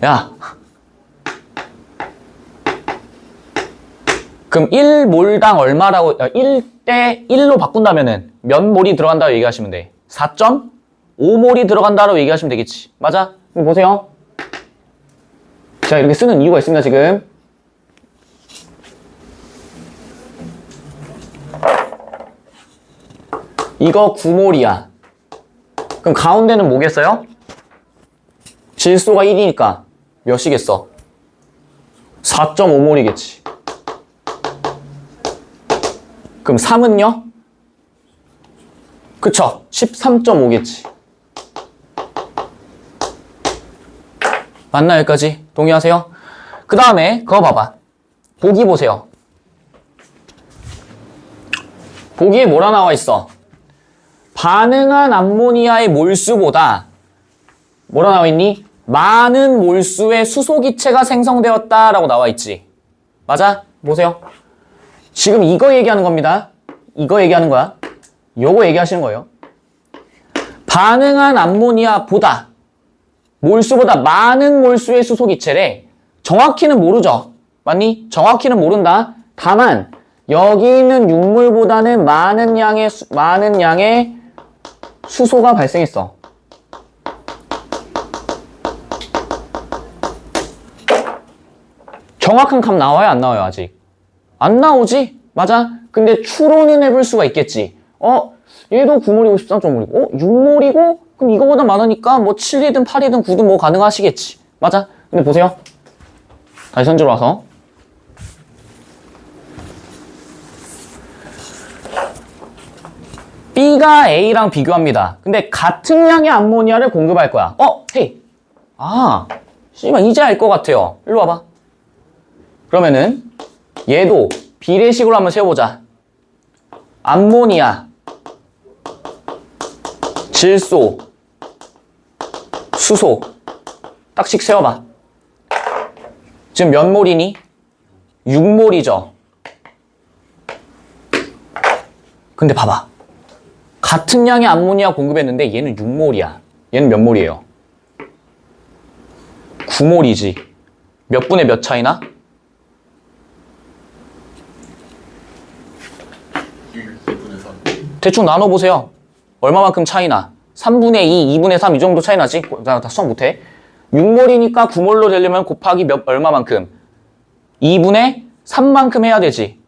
야. 그럼 1몰당 얼마라고, 1대 1로 바꾼다면은 몇 몰이 들어간다고 얘기하시면 돼? 4.5몰이 들어간다고 얘기하시면 되겠지. 맞아? 그럼 보세요. 제가 이렇게 쓰는 이유가 있습니다, 지금. 이거 9몰이야. 그럼 가운데는 뭐겠어요? 질소가 1이니까 몇이겠어? 4.5몰이겠지. 그럼 3은요? 그쵸? 13.5겠지. 맞나 여기까지? 동의하세요? 그 다음에 그거 봐봐. 보기 보세요. 보기에 뭐라 나와 있어? 반응한 암모니아의 몰수보다 뭐라 나와 있니? 많은 몰수의 수소기체가 생성되었다라고 나와 있지. 맞아? 보세요. 지금 이거 얘기하는 겁니다. 이거 얘기하는 거야. 요거 얘기하시는 거예요. 반응한 암모니아보다 몰수보다 많은 몰수의 수소기체래. 정확히는 모르죠. 맞니? 정확히는 모른다. 다만 여기 있는 육물보다는 많은 양의 수소가 발생했어. 정확한 값 나와요? 안 나와요? 아직? 안 나오지? 맞아? 근데 추론은 해볼 수가 있겠지. 얘도 9몰이고 13.5몰이고 6몰이고? 그럼 이거보다 많으니까 뭐 7이든 8이든 9든 뭐 가능하시겠지. 맞아? 근데 보세요. 다시 선지로 와서 B가 A랑 비교합니다. 근데 같은 양의 암모니아를 공급할 거야. 헤이. 씨발 이제 알 것 같아요. 일로 와봐. 그러면은 얘도 비례식으로 한번 세워보자. 암모니아, 질소, 수소 딱씩 세워봐. 지금 몇 몰이니? 6몰이죠. 근데 봐봐. 같은 양의 암모니아 공급했는데 얘는 6몰이야. 얘는 몇 몰이에요? 9몰이지. 몇 분의 몇 차이나? 2분의 3. 대충 나눠보세요. 얼마만큼 차이나? 3분의 2, 2분의 3 이 정도 차이 나지? 나 수학 못해. 6몰이니까 9몰로 되려면 곱하기 얼마만큼? 2분의 3만큼 해야 되지.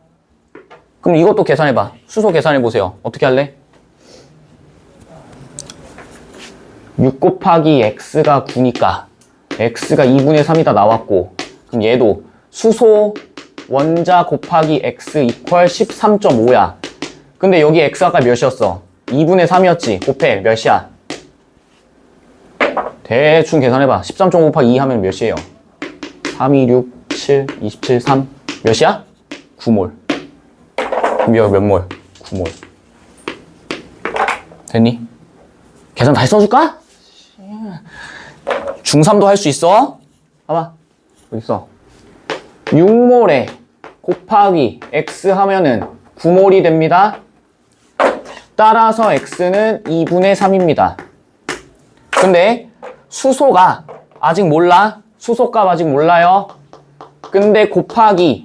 그럼 이것도 계산해봐. 수소 계산해보세요. 어떻게 할래? 6 곱하기 x가 9니까 x가 2분의 3이다 나왔고, 그럼 얘도 수소 원자 곱하기 x 이퀄 13.5야. 근데 여기 x 아까 몇이었어? 2분의 3이었지. 곱해 몇이야? 대충 계산해봐. 13.5 곱하기 2 하면 몇이에요? 3, 2, 6, 7, 27, 3 몇이야? 9몰. 그럼 몇 몰? 9몰. 됐니? 계산 다시 써줄까? 중3도 할 수 있어? 봐봐. 어디 있어? 6몰에 곱하기 x 하면은 9몰이 됩니다. 따라서 x는 2분의 3입니다. 근데 수소가 아직 몰라. 수소값 아직 몰라요. 근데 곱하기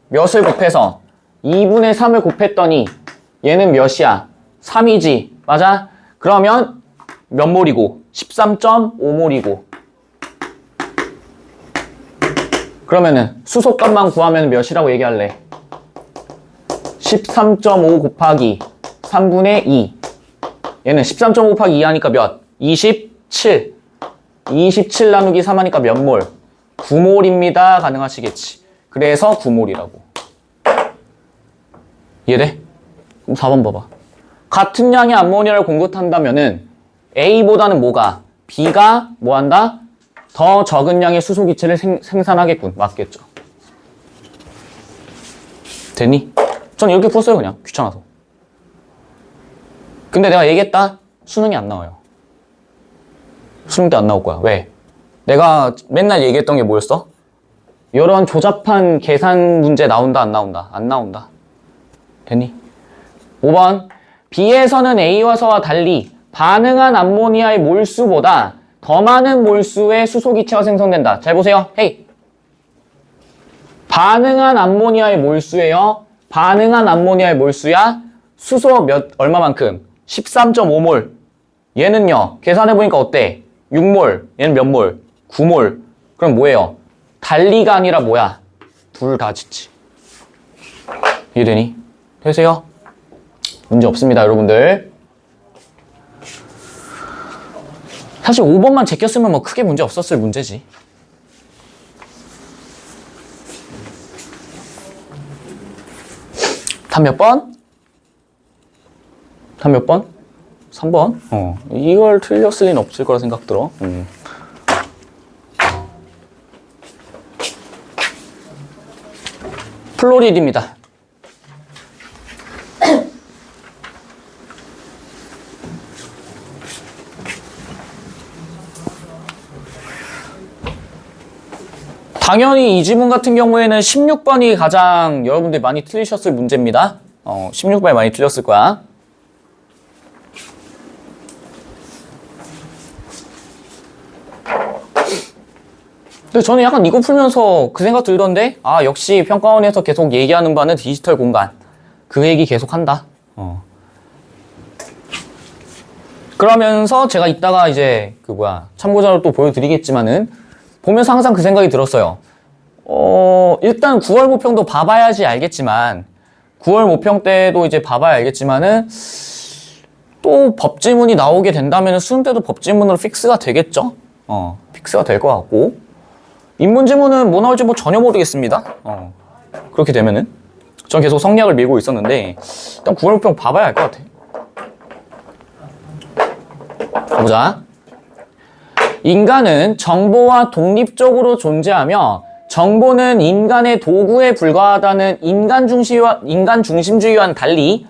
몇을 곱해서 2분의 3을 곱했더니 얘는 몇이야? 3이지. 맞아? 그러면 몇 몰이고? 13.5몰이고. 그러면은 수소값만 구하면 몇이라고 얘기할래? 13.5 곱하기 3분의 2. 얘는 13.5 곱하기 2 하니까 몇? 27. 27 나누기 3 하니까 몇 몰? 9몰입니다. 가능하시겠지. 그래서 9몰이라고. 이해돼? 그럼 4번 봐봐. 같은 양의 암모니아를 공급한다면은 A보다는 뭐가? B가 뭐 한다? 더 적은 양의 수소 기체를 생산하겠군. 맞겠죠? 됐니? 전 이렇게 풀었어요. 그냥 귀찮아서. 근데 내가 얘기했다. 수능이 안 나와요. 수능 때 안 나올 거야. 왜? 내가 맨날 얘기했던 게 뭐였어? 이런 조잡한 계산 문제 나온다 안 나온다? 안 나온다. 됐니? 5번. B에서는 A와서와 달리 반응한 암모니아의 몰수보다 더 많은 몰수의 수소기체가 생성된다. 잘 보세요. 헤이. 반응한 암모니아의 몰수예요. 반응한 암모니아의 몰수야. 수소 얼마만큼? 13.5몰. 얘는요. 계산해보니까 어때? 6몰. 얘는 몇 몰? 9몰. 그럼 뭐예요? 달리가 아니라 뭐야? 둘 다지지. 이해되니? 되세요? 문제 없습니다, 여러분들. 사실 5번만 제꼈으면 뭐 크게 문제 없었을 문제지. 답 몇 번? 답 몇 번? 3번? 이걸 틀렸을 리는 없을 거라 생각 들어. 플로리드입니다. 당연히 이 지문 같은 경우에는 16번이 가장 여러분들이 많이 틀리셨을 문제입니다. 16번이 많이 틀렸을 거야. 근데 저는 약간 이거 풀면서 그 생각 들던데, 아, 역시 평가원에서 계속 얘기하는 바는 디지털 공간. 그 얘기 계속 한다. 그러면서 제가 이따가 이제 참고자료 또 보여드리겠지만은 보면서 항상 그 생각이 들었어요. 일단 9월 모평도 봐봐야지 알겠지만 9월 모평 때도 이제 봐봐야 알겠지만은 또 법지문이 나오게 된다면 수능 때도 법지문으로 픽스가 되겠죠? 픽스가 될 것 같고 인문지문은 뭐 나올지 뭐 전혀 모르겠습니다. 그렇게 되면은 전 계속 성리학을 밀고 있었는데 일단 9월 모평 봐봐야 할 것 같아. 보자. 인간은 정보와 독립적으로 존재하며 정보는 인간의 도구에 불과하다는 인간 중심주의와는 달리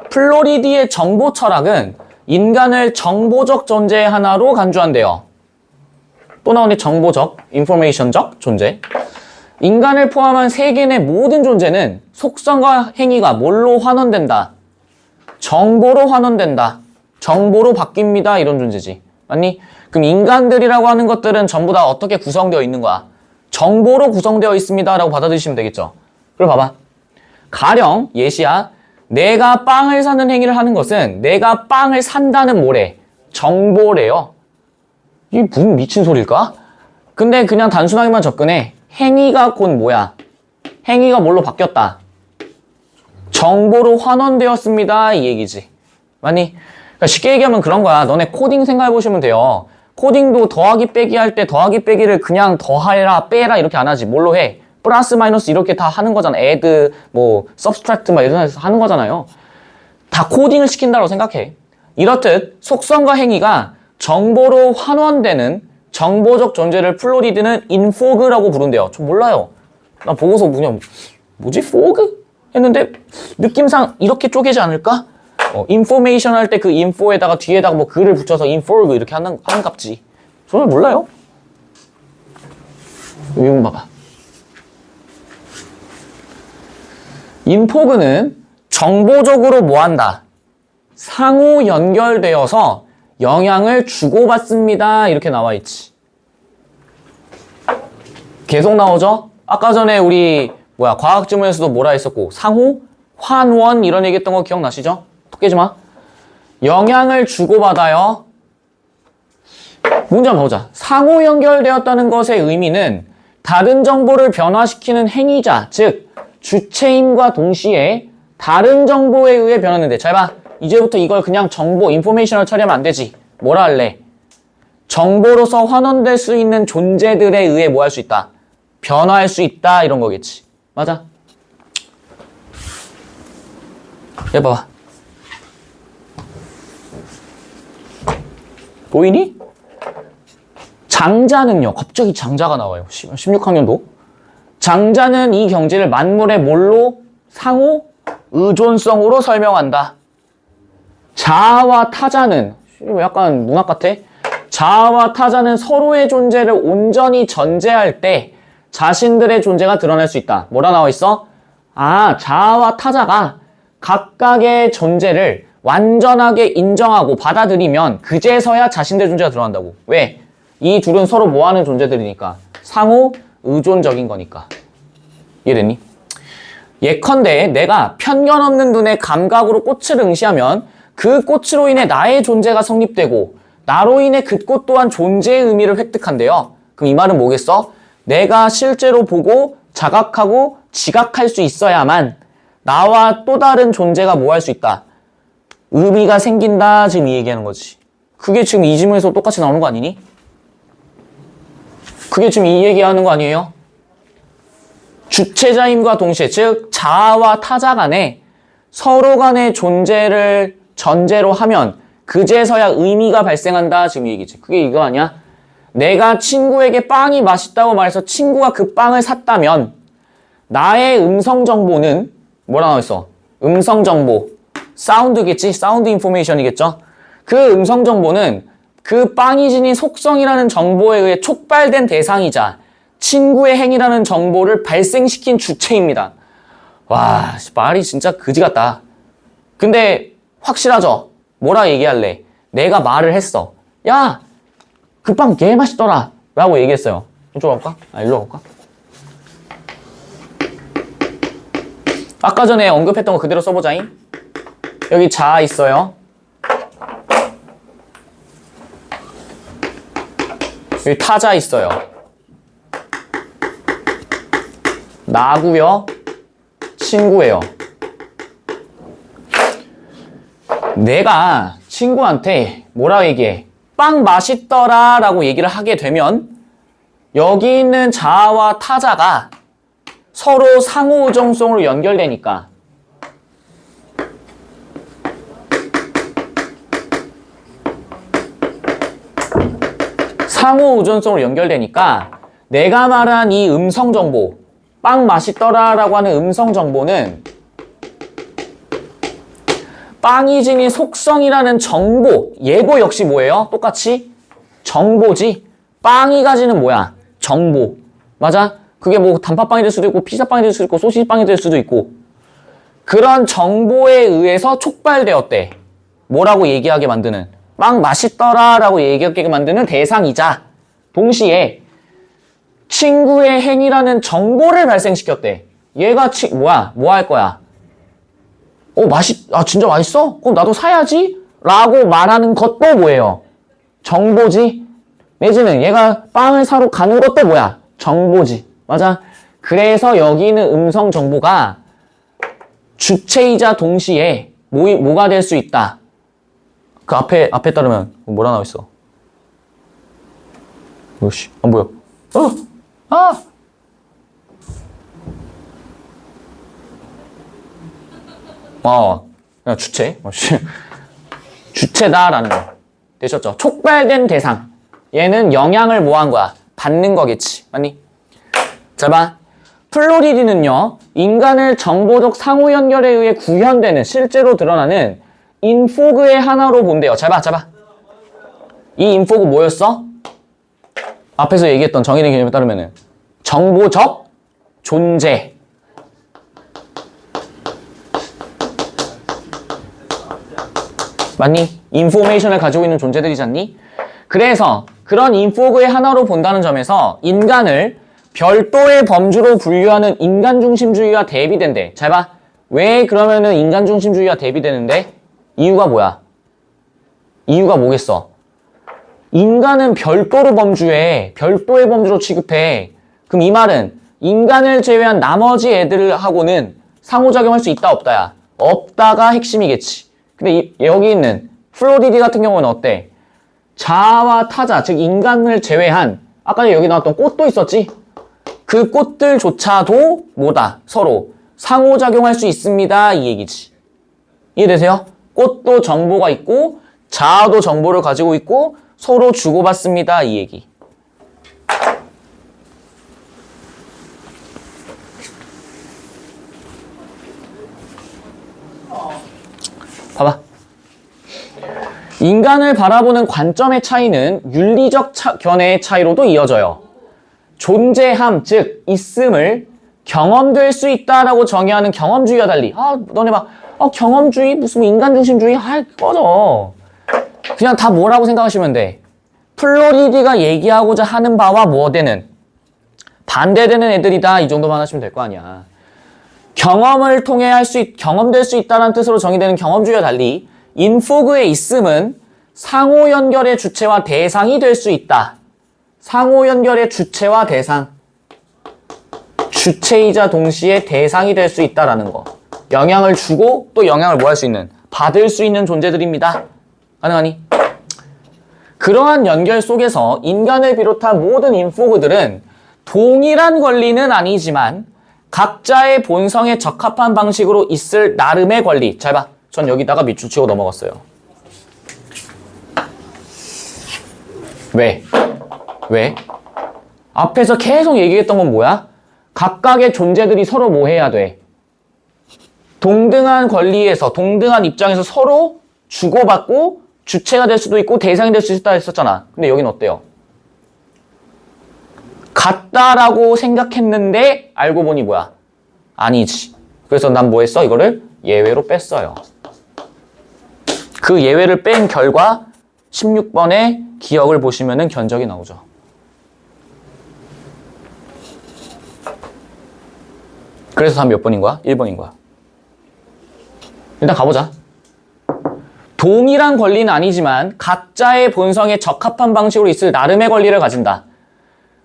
플로리디의 정보 철학은 인간을 정보적 존재의 하나로 간주한대요. 또 나오네. 정보적, 인포메이션적 존재. 인간을 포함한 세계의 모든 존재는 속성과 행위가 뭘로 환원된다? 정보로 환원된다. 정보로 바뀝니다. 이런 존재지. 맞니? 그럼 인간들이라고 하는 것들은 전부 다 어떻게 구성되어 있는 거야? 정보로 구성되어 있습니다. 라고 받아들이시면 되겠죠. 그럼 봐봐. 가령 예시야. 내가 빵을 사는 행위를 하는 것은 내가 빵을 산다는 뭐래? 정보래요. 이게 무슨 미친 소리일까? 근데 그냥 단순하게만 접근해. 행위가 곧 뭐야? 행위가 뭘로 바뀌었다? 정보로 환원되었습니다. 이 얘기지. 맞니? 그러니까 쉽게 얘기하면 그런 거야. 너네 코딩 생각해보시면 돼요. 코딩도 더하기 빼기 할 때 더하기 빼기를 그냥 더해라 빼라 이렇게 안 하지. 뭘로 해? 플러스 마이너스 이렇게 다 하는 거잖아. add, subtract 막 이런 데서 하는 거잖아요. 다 코딩을 시킨다고 생각해. 이렇듯 속성과 행위가 정보로 환원되는 정보적 존재를 플로리드는 인포그라고 부른대요. 저 몰라요. 나 보고서 뭐지? 포그? 했는데 느낌상 이렇게 쪼개지 않을까? 인포메이션 할 때 그 인포에다가 뒤에다가 뭐 글을 붙여서 인포그 이렇게 하는 값지. 저는 몰라요. 이거 봐봐. 인포그는 정보적으로 뭐한다? 상호 연결되어서 영향을 주고받습니다. 이렇게 나와 있지. 계속 나오죠? 아까 전에 우리 과학 지문에서도 뭐라 했었고 상호, 환원 이런 얘기했던 거 기억나시죠? 톡 깨지 마. 영향을 주고받아요. 문제 한번 보자. 상호 연결되었다는 것의 의미는 다른 정보를 변화시키는 행위자, 즉 주체임과 동시에 다른 정보에 의해 변하는데 잘 봐. 이제부터 이걸 그냥 정보, 인포메이션을 처리하면 안 되지. 뭐라 할래? 정보로서 환원될 수 있는 존재들에 의해 뭐 할 수 있다? 변화할 수 있다 이런 거겠지. 맞아? 해봐봐. 보이니? 장자는요. 갑자기 장자가 나와요. 16학년도. 장자는 이 경지를 만물의 뭘로? 상호 의존성으로 설명한다. 자아와 타자는 약간 문학 같아. 자아와 타자는 서로의 존재를 온전히 전제할 때 자신들의 존재가 드러날 수 있다. 뭐라 나와 있어? 자아와 타자가 각각의 존재를 완전하게 인정하고 받아들이면 그제서야 자신들의 존재가 드러난다고. 왜? 이 둘은 서로 뭐하는 존재들이니까. 상호 의존적인 거니까. 이해됐니? 예컨대 내가 편견 없는 눈의 감각으로 꽃을 응시하면 그 꽃으로 인해 나의 존재가 성립되고 나로 인해 그 꽃 또한 존재의 의미를 획득한대요. 그럼 이 말은 뭐겠어? 내가 실제로 보고 자각하고 지각할 수 있어야만 나와 또 다른 존재가 뭐 할 수 있다? 의미가 생긴다. 지금 이 얘기하는 거지. 그게 지금 이 지문에서 똑같이 나오는 거 아니니? 그게 지금 이 얘기하는 거 아니에요? 주체자임과 동시에, 즉 자아와 타자 간에 서로 간의 존재를 전제로 하면 그제서야 의미가 발생한다. 지금 이 얘기지. 그게 이거 아니야? 내가 친구에게 빵이 맛있다고 말해서 친구가 그 빵을 샀다면 나의 음성 정보는 뭐라 나와있어? 음성 정보. 사운드겠지? 사운드 인포메이션이겠죠? 그 음성 정보는 그 빵이 지닌 속성이라는 정보에 의해 촉발된 대상이자 친구의 행위라는 정보를 발생시킨 주체입니다. 와, 말이 진짜 그지 같다. 근데 확실하죠? 뭐라 얘기할래? 내가 말을 했어. 야, 그 빵 개 맛있더라. 라고 얘기했어요. 이쪽으로 갈까? 일로 갈까? 아까 전에 언급했던 거 그대로 써보자잉. 여기 자아 있어요. 여기 타자 있어요. 나고요. 친구예요. 내가 친구한테 뭐라 얘기해? 빵 맛있더라 라고 얘기를 하게 되면 여기 있는 자아와 타자가 서로 상호의존성으로 연결되니까 상호의존성으로 연결되니까 내가 말한 이 음성정보, 빵 맛있더라 라고 하는 음성정보는 빵이 지닌 속성이라는 정보, 예고 역시 뭐예요? 똑같이 정보지. 빵이 가지는 뭐야? 정보. 맞아? 그게 뭐 단팥빵이 될 수도 있고 피자빵이 될 수도 있고 소시지빵이 될 수도 있고 그런 정보에 의해서 촉발되었대. 뭐라고 얘기하게 만드는? 빵 맛있더라 라고 얘기하게 만드는 대상이자 동시에 친구의 행위라는 정보를 발생시켰대. 얘가 뭐 할 거야? 진짜 맛있어? 그럼 나도 사야지? 라고 말하는 것도 뭐예요? 정보지? 내지는 얘가 빵을 사러 가는 것도 뭐야? 정보지. 맞아? 그래서 여기 있는 음성 정보가 주체이자 동시에 뭐가 될 수 있다? 그 앞에 따르면 뭐라 나와 있어? 요시, 안 보여. 그냥 주체. 주체다라는 거. 되셨죠? 촉발된 대상. 얘는 영향을 뭐 한 거야? 받는 거겠지. 맞니? 자, 봐. 플로리디는요, 인간을 정보적 상호 연결에 의해 구현되는, 실제로 드러나는 인포그의 하나로 본대요. 잘 봐. 이 인포그 뭐였어? 앞에서 얘기했던 정의된 개념에 따르면은 정보적 존재. 맞니? 인포메이션을 가지고 있는 존재들이잖니? 그래서 그런 인포그의 하나로 본다는 점에서 인간을 별도의 범주로 분류하는 인간중심주의와 대비된대. 잘 봐. 왜 그러면은 인간중심주의와 대비되는데? 이유가 뭐야? 이유가 뭐겠어? 인간은 별도의 범주로 취급해. 그럼 이 말은 인간을 제외한 나머지 애들하고는 상호작용할 수 있다 없다야? 없다가 핵심이겠지. 근데 여기 있는 플로리디 같은 경우는 어때? 자아와 타자, 즉 인간을 제외한 아까 여기 나왔던 꽃도 있었지? 그 꽃들조차도 뭐다? 서로 상호작용할 수 있습니다. 이 얘기지. 이해되세요? 꽃도 정보가 있고 자아도 정보를 가지고 있고 서로 주고받습니다. 이 얘기. 봐봐. 인간을 바라보는 관점의 차이는 윤리적 견해의 차이로도 이어져요. 존재함, 즉 있음을 경험될 수 있다라고 정의하는 경험주의와 달리 너네 막 경험주의? 무슨 인간중심주의? 꺼져. 그냥 다 뭐라고 생각하시면 돼. 플로리디가 얘기하고자 하는 바와 뭐되는 반대되는 애들이다. 이 정도만 하시면 될 거 아니야. 경험을 통해 경험될 수 있다는 뜻으로 정의되는 경험주의와 달리 인포그의 있음은 상호 연결의 주체와 대상이 될 수 있다. 상호 연결의 주체와 대상. 주체이자 동시에 대상이 될 수 있다라는 거. 영향을 주고 또 영향을 뭐 할 수 있는, 받을 수 있는 존재들입니다. 가능하니? 그러한 연결 속에서 인간을 비롯한 모든 인포그들은 동일한 권리는 아니지만 각자의 본성에 적합한 방식으로 있을 나름의 권리. 잘 봐. 전 여기다가 밑줄 치고 넘어갔어요. 왜? 앞에서 계속 얘기했던 건 뭐야? 각각의 존재들이 서로 뭐 해야 돼? 동등한 권리에서, 동등한 입장에서 서로 주고받고 주체가 될 수도 있고 대상이 될 수 있다 했었잖아. 근데 여긴 어때요? 같다라고 생각했는데 알고 보니 뭐야? 아니지. 그래서 난 뭐 했어? 이거를 예외로 뺐어요. 그 예외를 뺀 결과 16번의 기억을 보시면은 견적이 나오죠. 그래서 답 몇 번인 거야? 1번인 거야. 일단 가보자. 동일한 권리는 아니지만 각자의 본성에 적합한 방식으로 있을 나름의 권리를 가진다.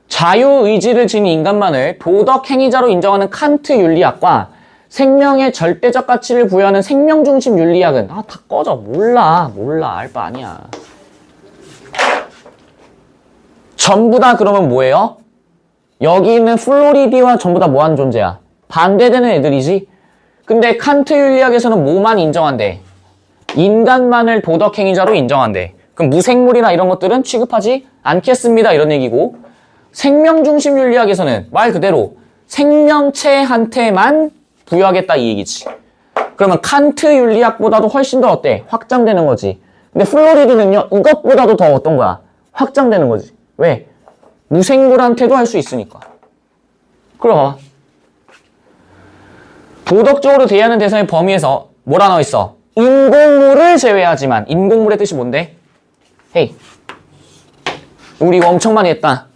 자유의지를 지닌 인간만을 도덕 행위자로 인정하는 칸트 윤리학과 생명의 절대적 가치를 부여하는 생명중심 윤리학은 다 꺼져. 몰라. 알 바 아니야. 전부 다 그러면 뭐예요? 여기 있는 플로리디와 전부 다 뭐하는 존재야? 반대되는 애들이지. 근데 칸트 윤리학에서는 뭐만 인정한대? 인간만을 도덕 행위자로 인정한대. 그럼 무생물이나 이런 것들은 취급하지 않겠습니다. 이런 얘기고, 생명중심 윤리학에서는 말 그대로 생명체한테만 부여하겠다 이 얘기지. 그러면 칸트 윤리학보다도 훨씬 더 어때? 확장되는 거지. 근데 플로리디는요, 이것보다도 더 어떤 거야? 확장되는 거지. 왜? 무생물한테도 할 수 있으니까. 그래 봐봐. 도덕적으로 대하는 대상의 범위에서 뭐라 나와 있어? 인공물을 제외하지만. 인공물의 뜻이 뭔데? 헤이, 우리 이거 엄청 많이 했다.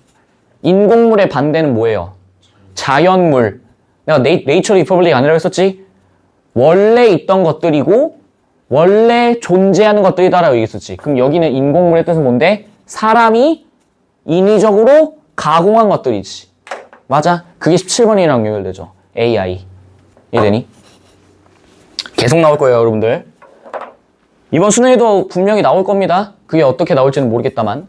인공물의 반대는 뭐예요? 자연물. 내가 네이처 리퍼블릭 아니라고 했었지? 원래 있던 것들이고 원래 존재하는 것들이다라고 얘기했었지. 그럼 여기는 인공물의 뜻은 뭔데? 사람이 인위적으로 가공한 것들이지. 맞아. 그게 17번이랑 연결되죠. AI. 이해되니? 계속 나올 거예요, 여러분들. 이번 수능에도 분명히 나올 겁니다. 그게 어떻게 나올지는 모르겠다만.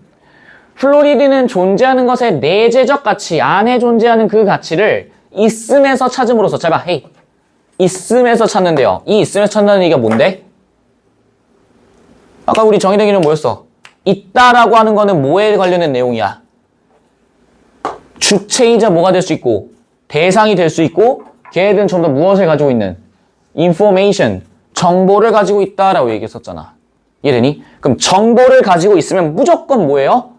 플로리디는 존재하는 것의 내재적 가치, 안에 존재하는 그 가치를 있음에서 찾음으로써, 잘 봐, 헤이. 있음에서 찾는데요. 이 있음에서 찾는다는 얘기가 뭔데? 아까 우리 정의된 개념 뭐였어? 있다라고 하는 거는 뭐에 관련된 내용이야? 주체이자 뭐가 될 수 있고, 대상이 될 수 있고, 걔들은 좀 더 무엇을 가지고 있는? information, 정보를 가지고 있다라고 얘기했었잖아. 이해되니? 그럼 정보를 가지고 있으면 무조건 뭐예요?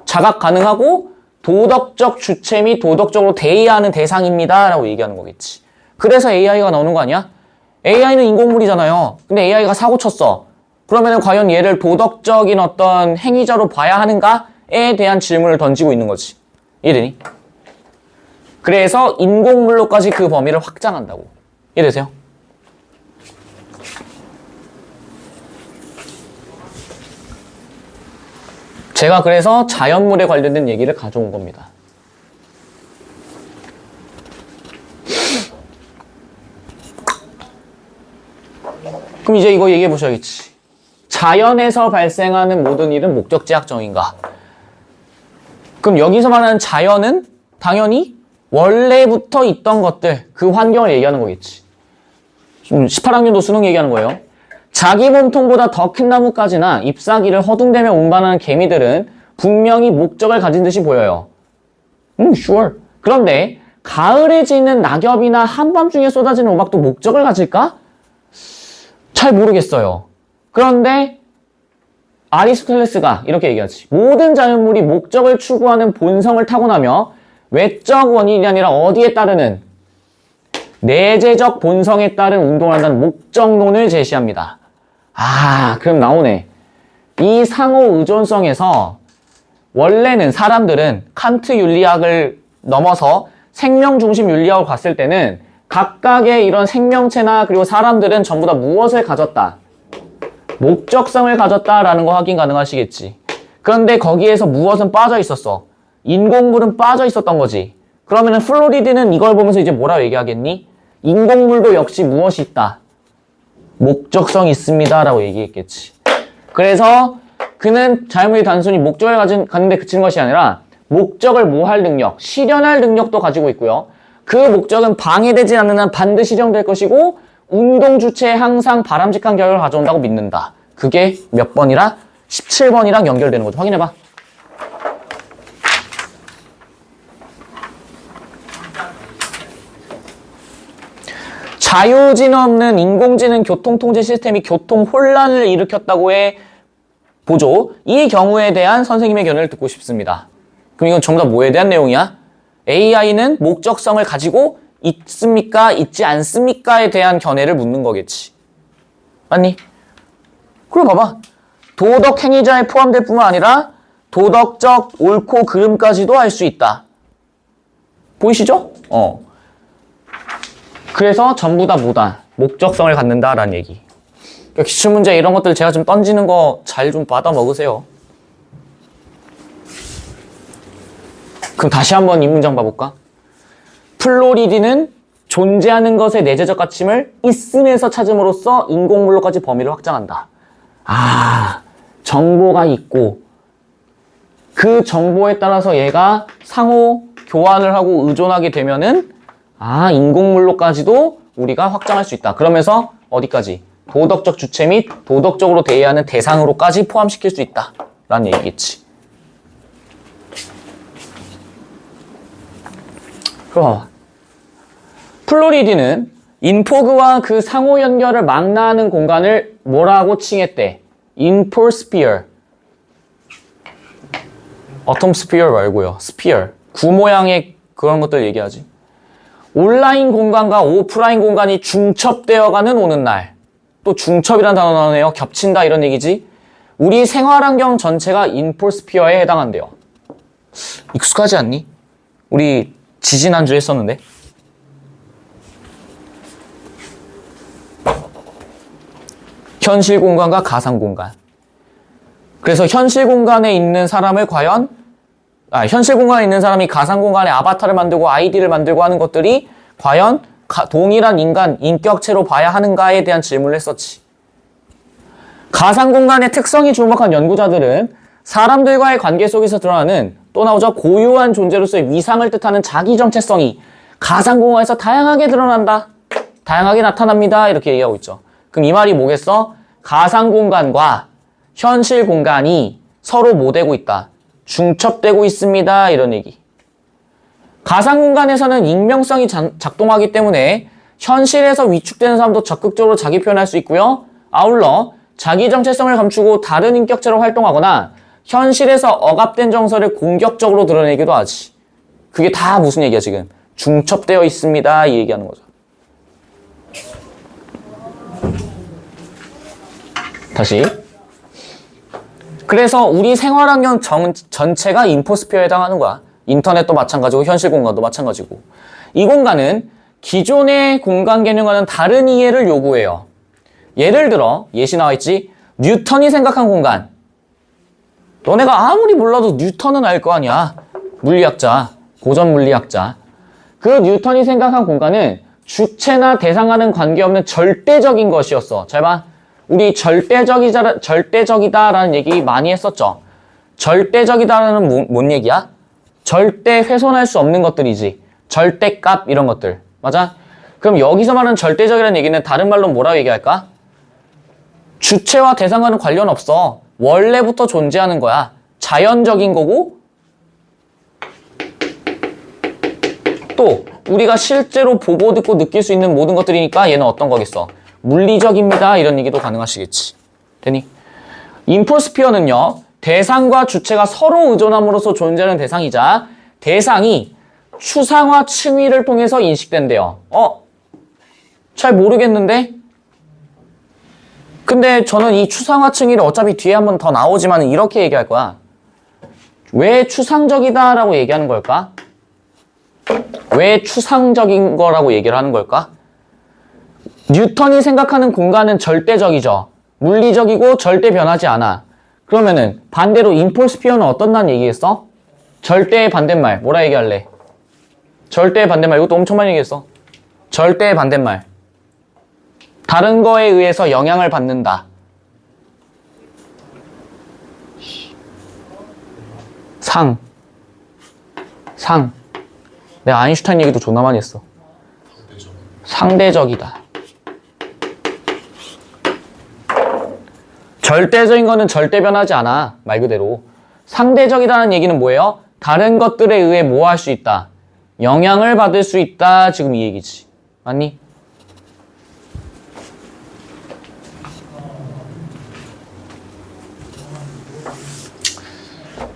자각 가능하고 도덕적 주체 및 도덕적으로 대의하는 대상입니다 라고 얘기하는 거겠지. 그래서 AI가 나오는 거 아니야? AI는 인공물이잖아요. 근데 AI가 사고 쳤어. 그러면 과연 얘를 도덕적인 어떤 행위자로 봐야 하는가에 대한 질문을 던지고 있는 거지. 이해되니? 그래서 인공물로까지 그 범위를 확장한다고. 이해되세요? 제가 그래서 자연물에 관련된 얘기를 가져온 겁니다. 그럼 이제 이거 얘기해 보셔야겠지. 자연에서 발생하는 모든 일은 목적지향적인가? 그럼 여기서 말하는 자연은 당연히 원래부터 있던 것들, 그 환경을 얘기하는 거겠지. 18학년도 수능 얘기하는 거예요. 자기 몸통보다 더 큰 나뭇가지나 잎사귀를 허둥대며 운반하는 개미들은 분명히 목적을 가진 듯이 보여요. sure. 그런데 가을에 지는 낙엽이나 한밤중에 쏟아지는 오막도 목적을 가질까? 잘 모르겠어요. 그런데 아리스토텔레스가 이렇게 얘기하지. 모든 자연물이 목적을 추구하는 본성을 타고나며 외적 원인이 아니라 어디에 따르는 내재적 본성에 따른 운동을 한다는 목적론을 제시합니다. 그럼 나오네. 이 상호 의존성에서 원래는 사람들은 칸트 윤리학을 넘어서 생명 중심 윤리학을 봤을 때는 각각의 이런 생명체나 그리고 사람들은 전부 다 무엇을 가졌다? 목적성을 가졌다라는 거 확인 가능하시겠지. 그런데 거기에서 무엇은 빠져 있었어? 인공물은 빠져 있었던 거지. 그러면은 플로리드는 이걸 보면서 이제 뭐라고 얘기하겠니? 인공물도 역시 무엇이 있다? 목적성이 있습니다 라고 얘기했겠지. 그래서 그는 자연물이 단순히 목적을 갖는데 그치는 것이 아니라 목적을 모할 능력, 실현할 능력도 가지고 있고요. 그 목적은 방해되지 않는 한 반드시 실현될 것이고 운동 주체에 항상 바람직한 결과를 가져온다고 믿는다. 그게 몇 번이라? 17번이랑 연결되는 거죠. 확인해봐. 자유지능 없는 인공지능 교통통제 시스템이 교통 혼란을 일으켰다고 해 보죠. 이 경우에 대한 선생님의 견해를 듣고 싶습니다. 그럼 이건 전부 다 뭐에 대한 내용이야? AI는 목적성을 가지고 있습니까? 있지 않습니까?에 대한 견해를 묻는 거겠지. 맞니? 그럼 봐봐. 도덕 행위자에 포함될 뿐만 아니라 도덕적 옳고 그름까지도 알 수 있다. 보이시죠? 그래서 전부 다 뭐다? 목적성을 갖는다라는 얘기. 그러니까 기출문제 이런 것들 제가 좀 던지는 거 잘 좀 받아 먹으세요. 그럼 다시 한번 이 문장 봐볼까? 플로리디는 존재하는 것의 내재적 가침을 있음에서 찾음으로써 인공물로까지 범위를 확장한다. 정보가 있고 그 정보에 따라서 얘가 상호 교환을 하고 의존하게 되면은 인공물로까지도 우리가 확장할 수 있다. 그러면서 어디까지? 도덕적 주체 및 도덕적으로 대해야 하는 대상으로까지 포함시킬 수 있다. 라는 얘기겠지. 그럼 플로리디는 인포그와 그 상호 연결을 망라하는 공간을 뭐라고 칭했대? 인포스피어. 어텀스피어 말고요. 스피어. 구 모양의 그런 것들 얘기하지. 온라인 공간과 오프라인 공간이 중첩되어가는 오는 날. 또 중첩이라는 단어 나오네요. 겹친다 이런 얘기지. 우리 생활환경 전체가 인포스피어에 해당한대요. 익숙하지 않니? 우리 지지난주 했었는데. 현실 공간과 가상 공간. 그래서 현실 공간에 있는 사람을 과연 현실 공간에 있는 사람이 가상 공간에 아바타를 만들고 아이디를 만들고 하는 것들이 과연 동일한 인간, 인격체로 봐야 하는가에 대한 질문을 했었지. 가상 공간의 특성이 주목한 연구자들은 사람들과의 관계 속에서 드러나는 또 나오죠. 고유한 존재로서의 위상을 뜻하는 자기 정체성이 가상 공간에서 다양하게 드러난다. 다양하게 나타납니다. 이렇게 얘기하고 있죠. 그럼 이 말이 뭐겠어? 가상 공간과 현실 공간이 서로 뭐 되고 있다? 중첩되고 있습니다. 이런 얘기. 가상 공간에서는 익명성이 작동하기 때문에 현실에서 위축되는 사람도 적극적으로 자기 표현할 수 있고요. 아울러 자기 정체성을 감추고 다른 인격체로 활동하거나 현실에서 억압된 정서를 공격적으로 드러내기도 하지. 그게 다 무슨 얘기야 지금? 중첩되어 있습니다. 이 얘기하는 거죠. 다시. 그래서 우리 생활환경 전체가 인포스피어에 해당하는 거야. 인터넷도 마찬가지고 현실 공간도 마찬가지고. 이 공간은 기존의 공간 개념과는 다른 이해를 요구해요. 예를 들어 예시 나와 있지. 뉴턴이 생각한 공간. 너네가 아무리 몰라도 뉴턴은 알 거 아니야. 물리학자, 고전 물리학자. 그 뉴턴이 생각한 공간은 주체나 대상과는 관계없는 절대적인 것이었어. 잘 봐. 우리 절대적이다라는 얘기 많이 했었죠. 절대적이다라는 뭔 얘기야? 절대 훼손할 수 없는 것들이지. 절대값 이런 것들. 맞아? 그럼 여기서 말하는 절대적이라는 얘기는 다른 말로 뭐라고 얘기할까? 주체와 대상과는 관련 없어. 원래부터 존재하는 거야. 자연적인 거고 또 우리가 실제로 보고 듣고 느낄 수 있는 모든 것들이니까 얘는 어떤 거겠어? 물리적입니다. 이런 얘기도 가능하시겠지. 되니? 인포스피어는요. 대상과 주체가 서로 의존함으로써 존재하는 대상이자 대상이 추상화 층위를 통해서 인식된대요. 잘 모르겠는데? 근데 저는 이 추상화 층위를 어차피 뒤에 한번 더 나오지만 이렇게 얘기할 거야. 왜 추상적이다라고 얘기하는 걸까? 왜 추상적인 거라고 얘기를 하는 걸까? 뉴턴이 생각하는 공간은 절대적이죠. 물리적이고 절대 변하지 않아. 그러면은 반대로 인포스피어는 어떤다는 얘기겠어? 절대의 반대말 뭐라 얘기할래? 절대의 반대말 이것도 엄청 많이 얘기했어. 절대의 반대말 다른 거에 의해서 영향을 받는다. 상 내가 아인슈타인 얘기도 존나 많이 했어. 상대적이다. 절대적인 거는 절대 변하지 않아. 말 그대로. 상대적이라는 얘기는 뭐예요? 다른 것들에 의해 뭐 할 수 있다? 영향을 받을 수 있다. 지금 이 얘기지. 맞니?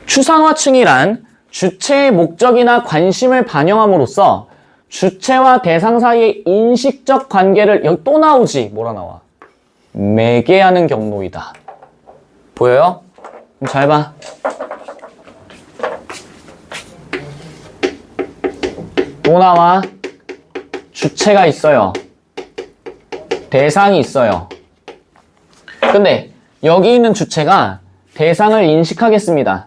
추상화층이란 주체의 목적이나 관심을 반영함으로써 주체와 대상 사이의 인식적 관계를 여기 또 나오지. 뭐라 나와? 매개하는 경로이다. 보여요? 그럼 잘 봐. 또 나와. 주체가 있어요. 대상이 있어요. 근데 여기 있는 주체가 대상을 인식하겠습니다.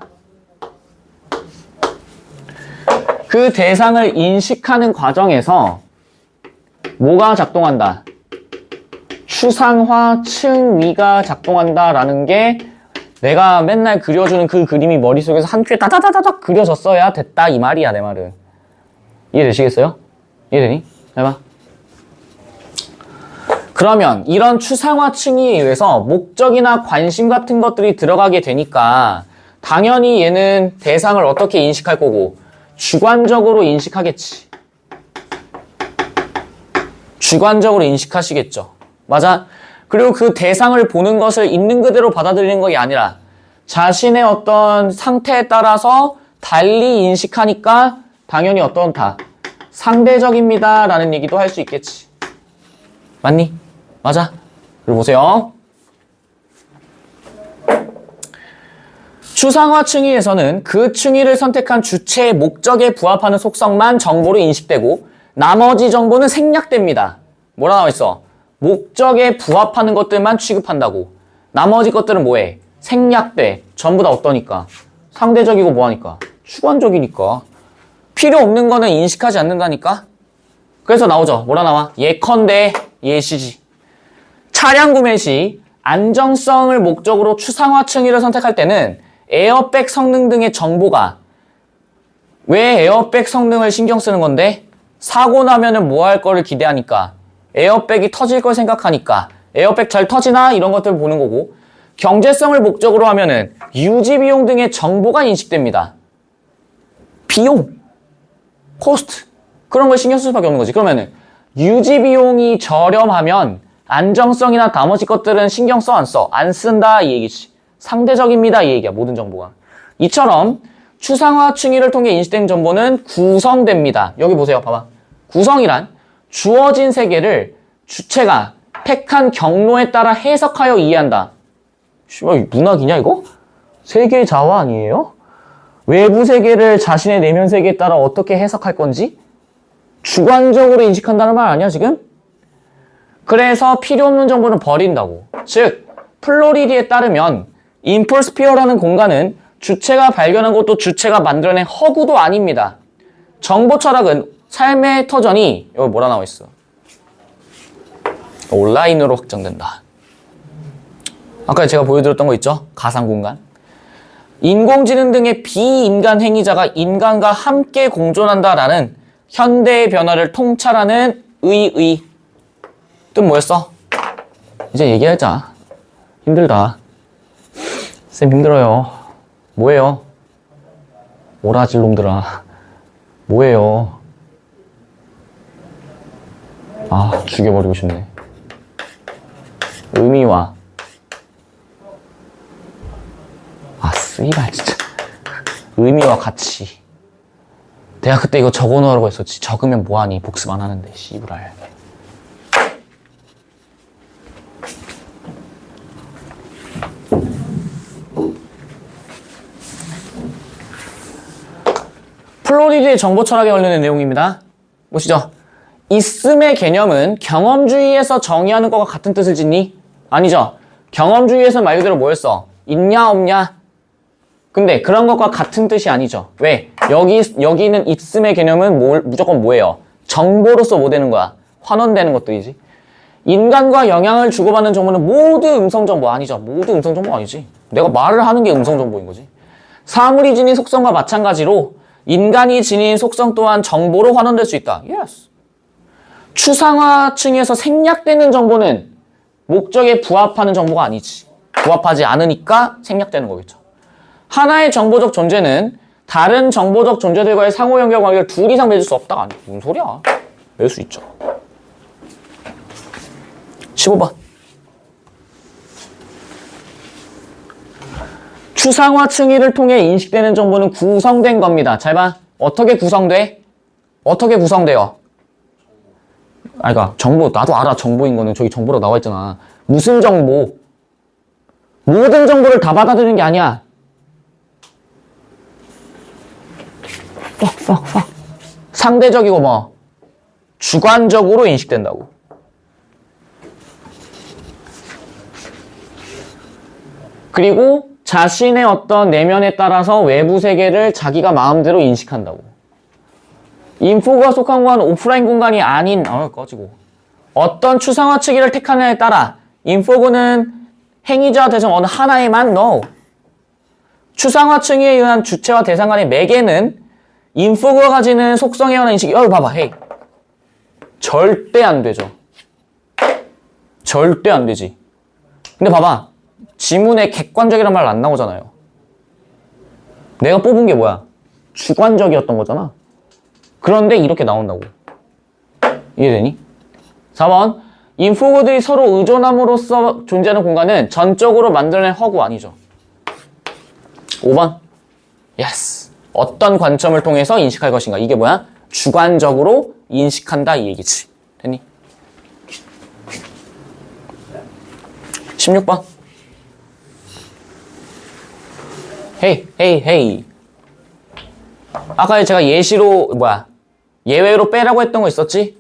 그 대상을 인식하는 과정에서 뭐가 작동한다? 추상화 층위가 작동한다라는 게 내가 맨날 그려주는 그 그림이 머릿속에서 한 큐에 따다다다닥 그려졌어야 됐다 이 말이야 내 말은. 이해되시겠어요? 이해되니? 해봐. 그러면 이런 추상화 층위에 의해서 목적이나 관심 같은 것들이 들어가게 되니까 당연히 얘는 대상을 어떻게 인식할 거고 주관적으로 인식하겠지. 주관적으로 인식하시겠죠. 맞아? 그리고 그 대상을 보는 것을 있는 그대로 받아들이는 것이 아니라 자신의 어떤 상태에 따라서 달리 인식하니까 당연히 어떤 상대적입니다 라는 얘기도 할 수 있겠지. 맞니? 맞아? 그리고 보세요. 추상화 층위에서는 그 층위를 선택한 주체의 목적에 부합하는 속성만 정보로 인식되고 나머지 정보는 생략됩니다. 뭐라 나와 있어? 목적에 부합하는 것들만 취급한다고. 나머지 것들은 뭐해? 생략돼. 전부 다 어떠니까? 상대적이고 뭐하니까? 주관적이니까. 필요 없는 거는 인식하지 않는다니까? 그래서 나오죠. 뭐라 나와? 예컨대 예시지. 차량 구매 시 안정성을 목적으로 추상화 층위를 선택할 때는 에어백 성능 등의 정보가 왜 에어백 성능을 신경 쓰는 건데? 사고 나면은 뭐 할 거를 기대하니까 에어백이 터질 걸 생각하니까 에어백 잘 터지나? 이런 것들을 보는 거고 경제성을 목적으로 하면은 유지 비용 등의 정보가 인식됩니다. 비용, 코스트 그런 걸 신경 쓸 수밖에 없는 거지. 그러면은 유지 비용이 저렴하면 안정성이나 나머지 것들은 신경 써 안 써? 안 쓴다 이 얘기지. 상대적입니다 이 얘기야. 모든 정보가. 이처럼 추상화 층위를 통해 인식된 정보는 구성됩니다. 여기 보세요. 봐봐. 구성이란 주어진 세계를 주체가 택한 경로에 따라 해석하여 이해한다. 씨발 문학이냐 이거? 세계 자화 아니에요? 외부 세계를 자신의 내면 세계에 따라 어떻게 해석할 건지 주관적으로 인식한다는 말 아니야 지금? 그래서 필요 없는 정보는 버린다고. 즉 플로리디에 따르면 인폴스피어라는 공간은 주체가 발견한 것도 주체가 만들어낸 허구도 아닙니다. 정보 철학은 삶의 터전이 여기 뭐라 나와 있어? 온라인으로 확장된다. 아까 제가 보여드렸던 거 있죠? 가상공간. 인공지능 등의 비인간 행위자가 인간과 함께 공존한다라는 현대의 변화를 통찰하는 의의. 뜻 뭐였어? 이제 얘기하자. 힘들다. 쌤 힘들어요. 뭐예요? 오라질 놈들아. 뭐예요? 아, 죽여버리고 싶네. 의미와 씨발 진짜 의미와 가치. 내가 그때 이거 적어놓으라고 했었지. 적으면 뭐하니? 복습 안 하는데 씨부랄. 플로리드의 정보 철학에 관련된 내용입니다. 보시죠. 있음의 개념은 경험주의에서 정의하는 것과 같은 뜻을 짓니? 아니죠. 경험주의에서 말 그대로 뭐였어? 있냐 없냐? 근데 그런 것과 같은 뜻이 아니죠. 왜? 여기 있는 있음의 개념은 무조건 뭐예요? 정보로서 뭐 되는 거야? 환원되는 것들이지. 인간과 영향을 주고받는 정보는 모두 음성정보 아니죠. 모두 음성정보 아니지. 내가 말을 하는 게 음성정보인 거지. 사물이 지닌 속성과 마찬가지로 인간이 지닌 속성 또한 정보로 환원될 수 있다. Yes. 추상화층에서 생략되는 정보는 목적에 부합하는 정보가 아니지. 부합하지 않으니까 생략되는 거겠죠. 하나의 정보적 존재는 다른 정보적 존재들과의 상호 연결 관계를 둘 이상 맺을 수 없다. 아니, 무슨 소리야? 맺을 수 있죠. 15번. 추상화 층위를 통해 인식되는 정보는 구성된 겁니다. 잘 봐. 어떻게 구성돼? 어떻게 구성돼요? 아, 그러니까 정보, 나도 알아. 정보인 거는 저기 정보로 나와 있잖아. 무슨 정보? 모든 정보를 다 받아들이는 게 아니야. 상대적이고 뭐 주관적으로 인식된다고. 그리고 자신의 어떤 내면에 따라서 외부 세계를 자기가 마음대로 인식한다고. 인포가 속한 공간은 오프라인 공간이 아닌 꺼지고 어떤 추상화 측위를 택하느냐에 따라 인포고는 행위자와 대상 어느 하나에만 no. 추상화 층위에 의한 주체와 대상 간의 매개는 인포가 가지는 속성에 관한 인식이 봐봐. 헤이. 절대 안 되죠. 절대 안 되지. 근데 봐봐. 지문에 객관적이란 말 안 나오잖아요. 내가 뽑은 게 뭐야? 주관적이었던 거잖아. 그런데 이렇게 나온다고. 이해되니? 4번. 인포고들이 서로 의존함으로써 존재하는 공간은 전적으로 만들어낸 허구 아니죠. 5번. 예스. 어떤 관점을 통해서 인식할 것인가. 이게 뭐야? 주관적으로 인식한다 이 얘기지. 됐니? 16번. 헤이. 아까 제가 예시로 예외로 빼라고 했던 거 있었지?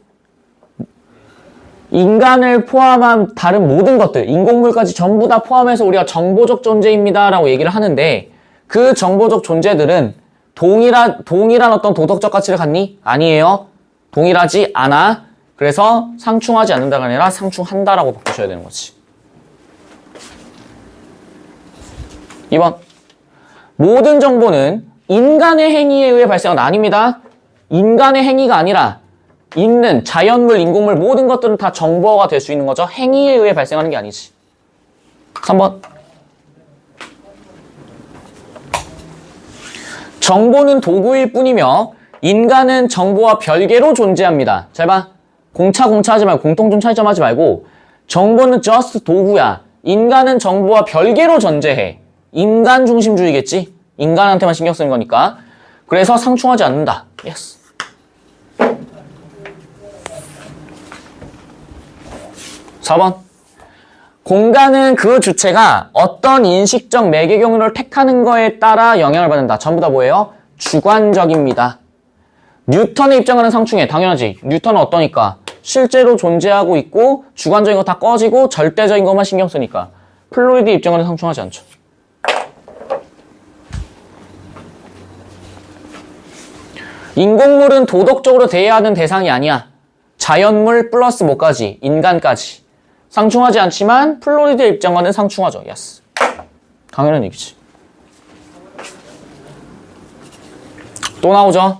인간을 포함한 다른 모든 것들, 인공물까지 전부 다 포함해서 우리가 정보적 존재입니다 라고 얘기를 하는데 그 정보적 존재들은 동일한 어떤 도덕적 가치를 갖니? 아니에요. 동일하지 않아. 그래서 상충하지 않는다가 아니라 상충한다라고 바꾸셔야 되는 거지. 2번. 모든 정보는 인간의 행위에 의해 발생한 아닙니다. 인간의 행위가 아니라 있는 자연물, 인공물 모든 것들은 다 정보가 될 수 있는 거죠. 행위에 의해 발생하는 게 아니지. 3번. 정보는 도구일 뿐이며 인간은 정보와 별개로 존재합니다. 잘 봐. 공차하지 말고 공통점 차이점하지 말고 정보는 just 도구야. 인간은 정보와 별개로 존재해. 인간 중심주의겠지? 인간한테만 신경 쓰는 거니까. 그래서 상충하지 않는다. Yes. 4번. 공간은 그 주체가 어떤 인식적 매개 경로를 택하는 거에 따라 영향을 받는다. 전부 다 뭐예요? 주관적입니다. 뉴턴의 입장과는 상충해. 당연하지. 뉴턴은 어떠니까? 실제로 존재하고 있고 주관적인 거 다 꺼지고 절대적인 것만 신경 쓰니까. 플로이드 입장과는 상충하지 않죠. 인공물은 도덕적으로 대해야 하는 대상이 아니야. 자연물 플러스 뭐까지? 인간까지. 상충하지 않지만 플로리드 입장과는 상충하죠. 예스. 당연한 얘기지. 또 나오죠.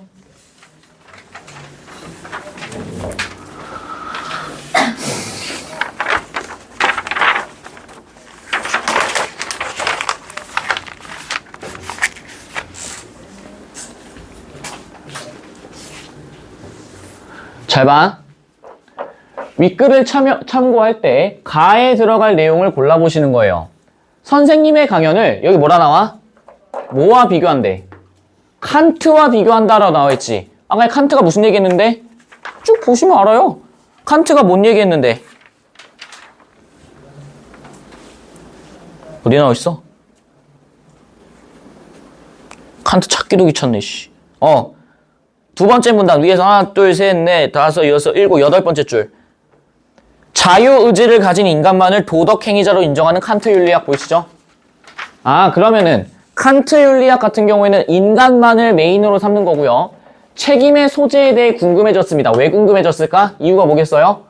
잘 봐. 윗글을 참고할 때 가에 들어갈 내용을 골라보시는 거예요. 선생님의 강연을 여기 뭐라 나와? 뭐와 비교한대? 칸트와 비교한다라고 나와있지. 아까 칸트가 무슨 얘기했는데? 쭉 보시면 알아요. 칸트가 뭔 얘기했는데? 어디 나와있어? 칸트 찾기도 귀찮네, 씨. 두 번째 문단 위에서 하나, 둘, 셋, 넷, 다섯, 여섯, 일곱, 여덟 번째 줄. 자유의지를 가진 인간만을 도덕행위자로 인정하는 칸트 윤리학 보이시죠? 그러면은 칸트 윤리학 같은 경우에는 인간만을 메인으로 삼는 거고요. 책임의 소재에 대해 궁금해졌습니다. 왜 궁금해졌을까? 이유가 뭐겠어요?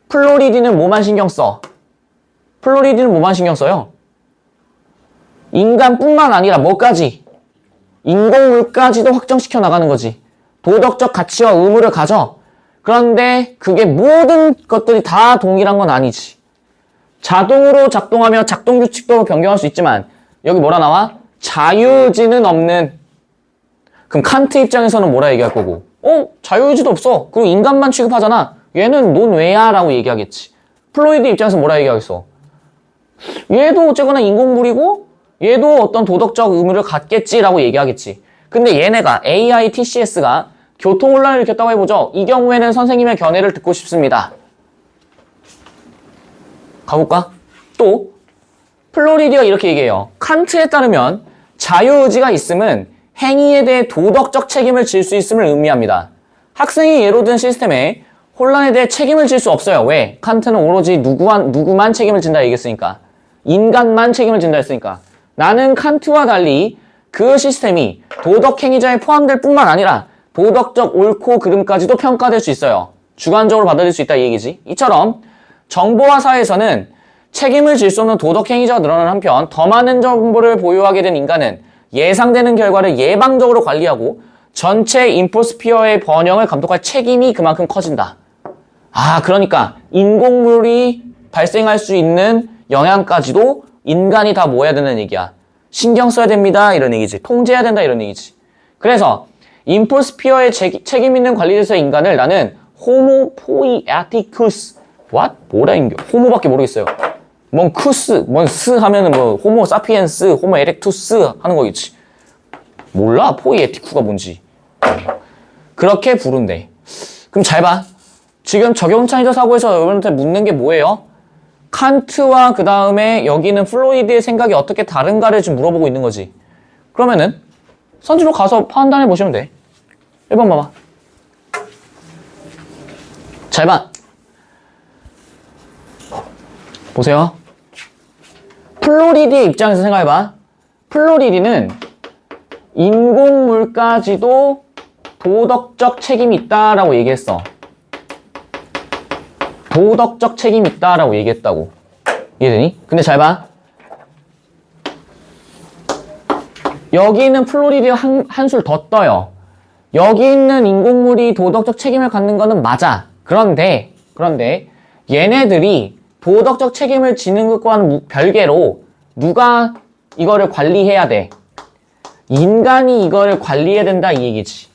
플로리디는 뭐만 신경 써? 플로리디는 뭐만 신경 써요? 인간뿐만 아니라 뭐까지? 인공물까지도 확정시켜 나가는 거지. 도덕적 가치와 의무를 가져. 그런데 그게 모든 것들이 다 동일한 건 아니지. 자동으로 작동하며 작동 규칙도 변경할 수 있지만 여기 뭐라 나와? 자유의지는 없는. 그럼 칸트 입장에서는 뭐라 얘기할 거고? 자유의지도 없어. 그리고 인간만 취급하잖아. 얘는 논외야 라고 얘기하겠지. 플로이드 입장에서 뭐라 얘기하겠어? 얘도 어쨌거나 인공물이고 얘도 어떤 도덕적 의무를 갖겠지라고 얘기하겠지. 근데 얘네가 AITCS가 교통혼란을 일으켰다고 해보죠. 이 경우에는 선생님의 견해를 듣고 싶습니다. 가볼까? 또 플로리디가 이렇게 얘기해요. 칸트에 따르면 자유의지가 있음은 행위에 대해 도덕적 책임을 질 수 있음을 의미합니다. 학생이 예로 든 시스템에 혼란에 대해 책임을 질 수 없어요. 왜? 칸트는 오로지 누구만 책임을 진다 얘기했으니까. 인간만 책임을 진다 했으니까. 나는 칸트와 달리 그 시스템이 도덕행위자에 포함될 뿐만 아니라 도덕적 옳고 그름까지도 평가될 수 있어요. 주관적으로 받아들일 수 있다 이 얘기지. 이처럼 정보화 사회에서는 책임을 질 수 없는 도덕행위자가 늘어나는 한편 더 많은 정보를 보유하게 된 인간은 예상되는 결과를 예방적으로 관리하고 전체 인포스피어의 번영을 감독할 책임이 그만큼 커진다. 그러니까 인공물이 발생할 수 있는 영향까지도 인간이 다 뭐 해야 된다는 얘기야. 신경 써야 됩니다 이런 얘기지. 통제해야 된다 이런 얘기지. 그래서 인포스피어의 책임 있는 관리자의 인간을 나는 호모 포이에티쿠스 뭐라 인겨? 호모밖에 모르겠어요. 뭔 쿠스, 뭔 스 하면은 뭐 호모 사피엔스, 호모 에렉투스 하는 거겠지. 몰라 포이에티쿠가 뭔지. 그렇게 부른대. 그럼 잘 봐. 지금 적용차이적 사고에서 여러분한테 묻는 게 뭐예요? 칸트와 그 다음에 여기는 플로이드의 생각이 어떻게 다른가를 지금 물어보고 있는 거지. 그러면은 선지로 가서 판단해 보시면 돼. 1번 봐봐. 잘 봐. 보세요. 플로리디의 입장에서 생각해봐. 플로리디는 인공물까지도 도덕적 책임이 있다라고 얘기했어. 도덕적 책임이 있다라고 얘기했다고. 이해되니? 근데 잘 봐. 여기는 플로리디가 한술 더 떠요. 여기 있는 인공물이 도덕적 책임을 갖는 거는 맞아. 그런데 얘네들이 도덕적 책임을 지는 것과는 별개로 누가 이거를 관리해야 돼? 인간이 이거를 관리해야 된다 이 얘기지.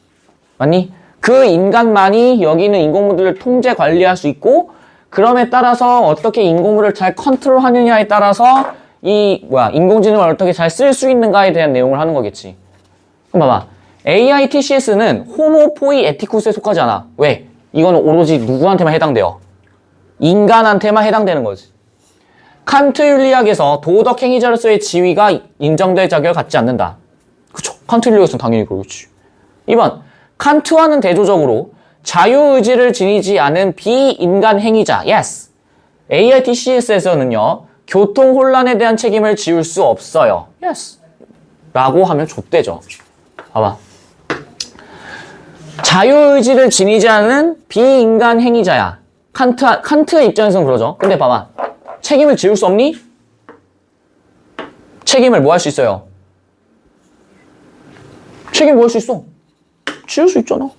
맞니? 그 인간만이 여기 있는 인공물들을 통제 관리할 수 있고 그럼에 따라서 어떻게 인공물을 잘 컨트롤하느냐에 따라서 인공지능을 어떻게 잘 쓸 수 있는가에 대한 내용을 하는 거겠지. 그럼 봐봐. AITCS는 호모 포이에티쿠스에 속하지 않아. 왜? 이거는 오로지 누구한테만 해당돼요? 인간한테만 해당되는 거지. 칸트 윤리학에서 도덕 행위자로서의 지위가 인정될 자격을 갖지 않는다. 그쵸? 칸트 윤리학에서는 당연히 그렇지. 2번, 칸트와는 대조적으로 자유의지를 지니지 않은 비인간 행위자. Yes. AITCS에서는요, 교통 혼란에 대한 책임을 지울 수 없어요. Yes. 라고 하면 좆대죠. 봐봐. 자유의지를 지니지 않은 비인간 행위자야. 칸트의 입장에서는 그러죠. 근데 봐봐. 책임을 지울 수 없니? 책임을 뭐 할 수 있어요? 책임 뭐 할 수 있어? 지울 수 있잖아.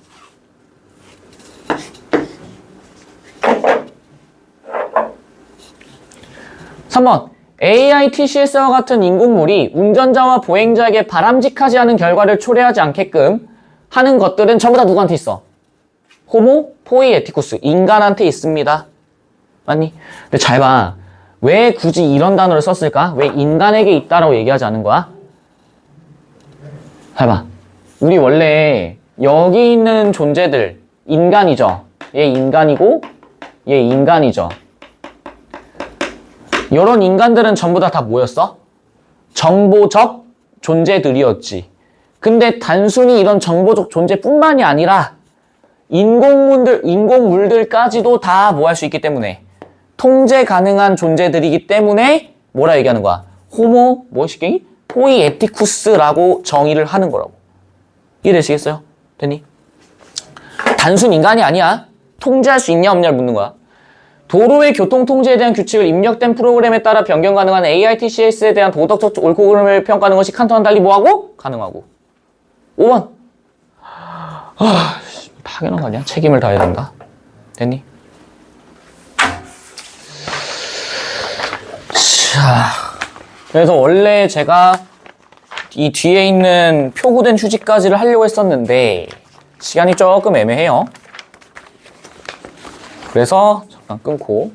(3번) AITCS와 같은 인공물이 운전자와 보행자에게 바람직하지 않은 결과를 초래하지 않게끔 하는 것들은 전부 다 누구한테 있어? 호모 포이에티쿠스, 인간한테 있습니다. 맞니? 근데 잘 봐. 왜 굳이 이런 단어를 썼을까? 왜 인간에게 있다라고 얘기하지 않은 거야? 잘 봐. 우리 원래 여기 있는 존재들 인간이죠. 얘 인간이고 얘 인간이죠. 이런 인간들은 전부 다 뭐였어? 정보적 존재들이었지. 근데 단순히 이런 정보적 존재뿐만이 아니라 인공물들까지도 다 뭐 할 수 있기 때문에 통제 가능한 존재들이기 때문에 뭐라 얘기하는 거야? 호모 뭐시갱이? 포이에티쿠스라고 정의를 하는 거라고. 이해되시겠어요? 됐니? 단순 인간이 아니야. 통제할 수 있냐 없냐를 묻는 거야. 도로의 교통 통제에 대한 규칙을 입력된 프로그램에 따라 변경 가능한 AITCS에 대한 도덕적 옳고 그름을 평가하는 것이 칸트와는 달리 뭐하고? 가능하고. 5번. 당연한 거 아니야? 책임을 다해야 된다. 됐니? 자, 그래서 원래 제가 이 뒤에 있는 표구된 휴지까지를 하려고 했었는데 시간이 조금 애매해요. 그래서 잠깐 끊고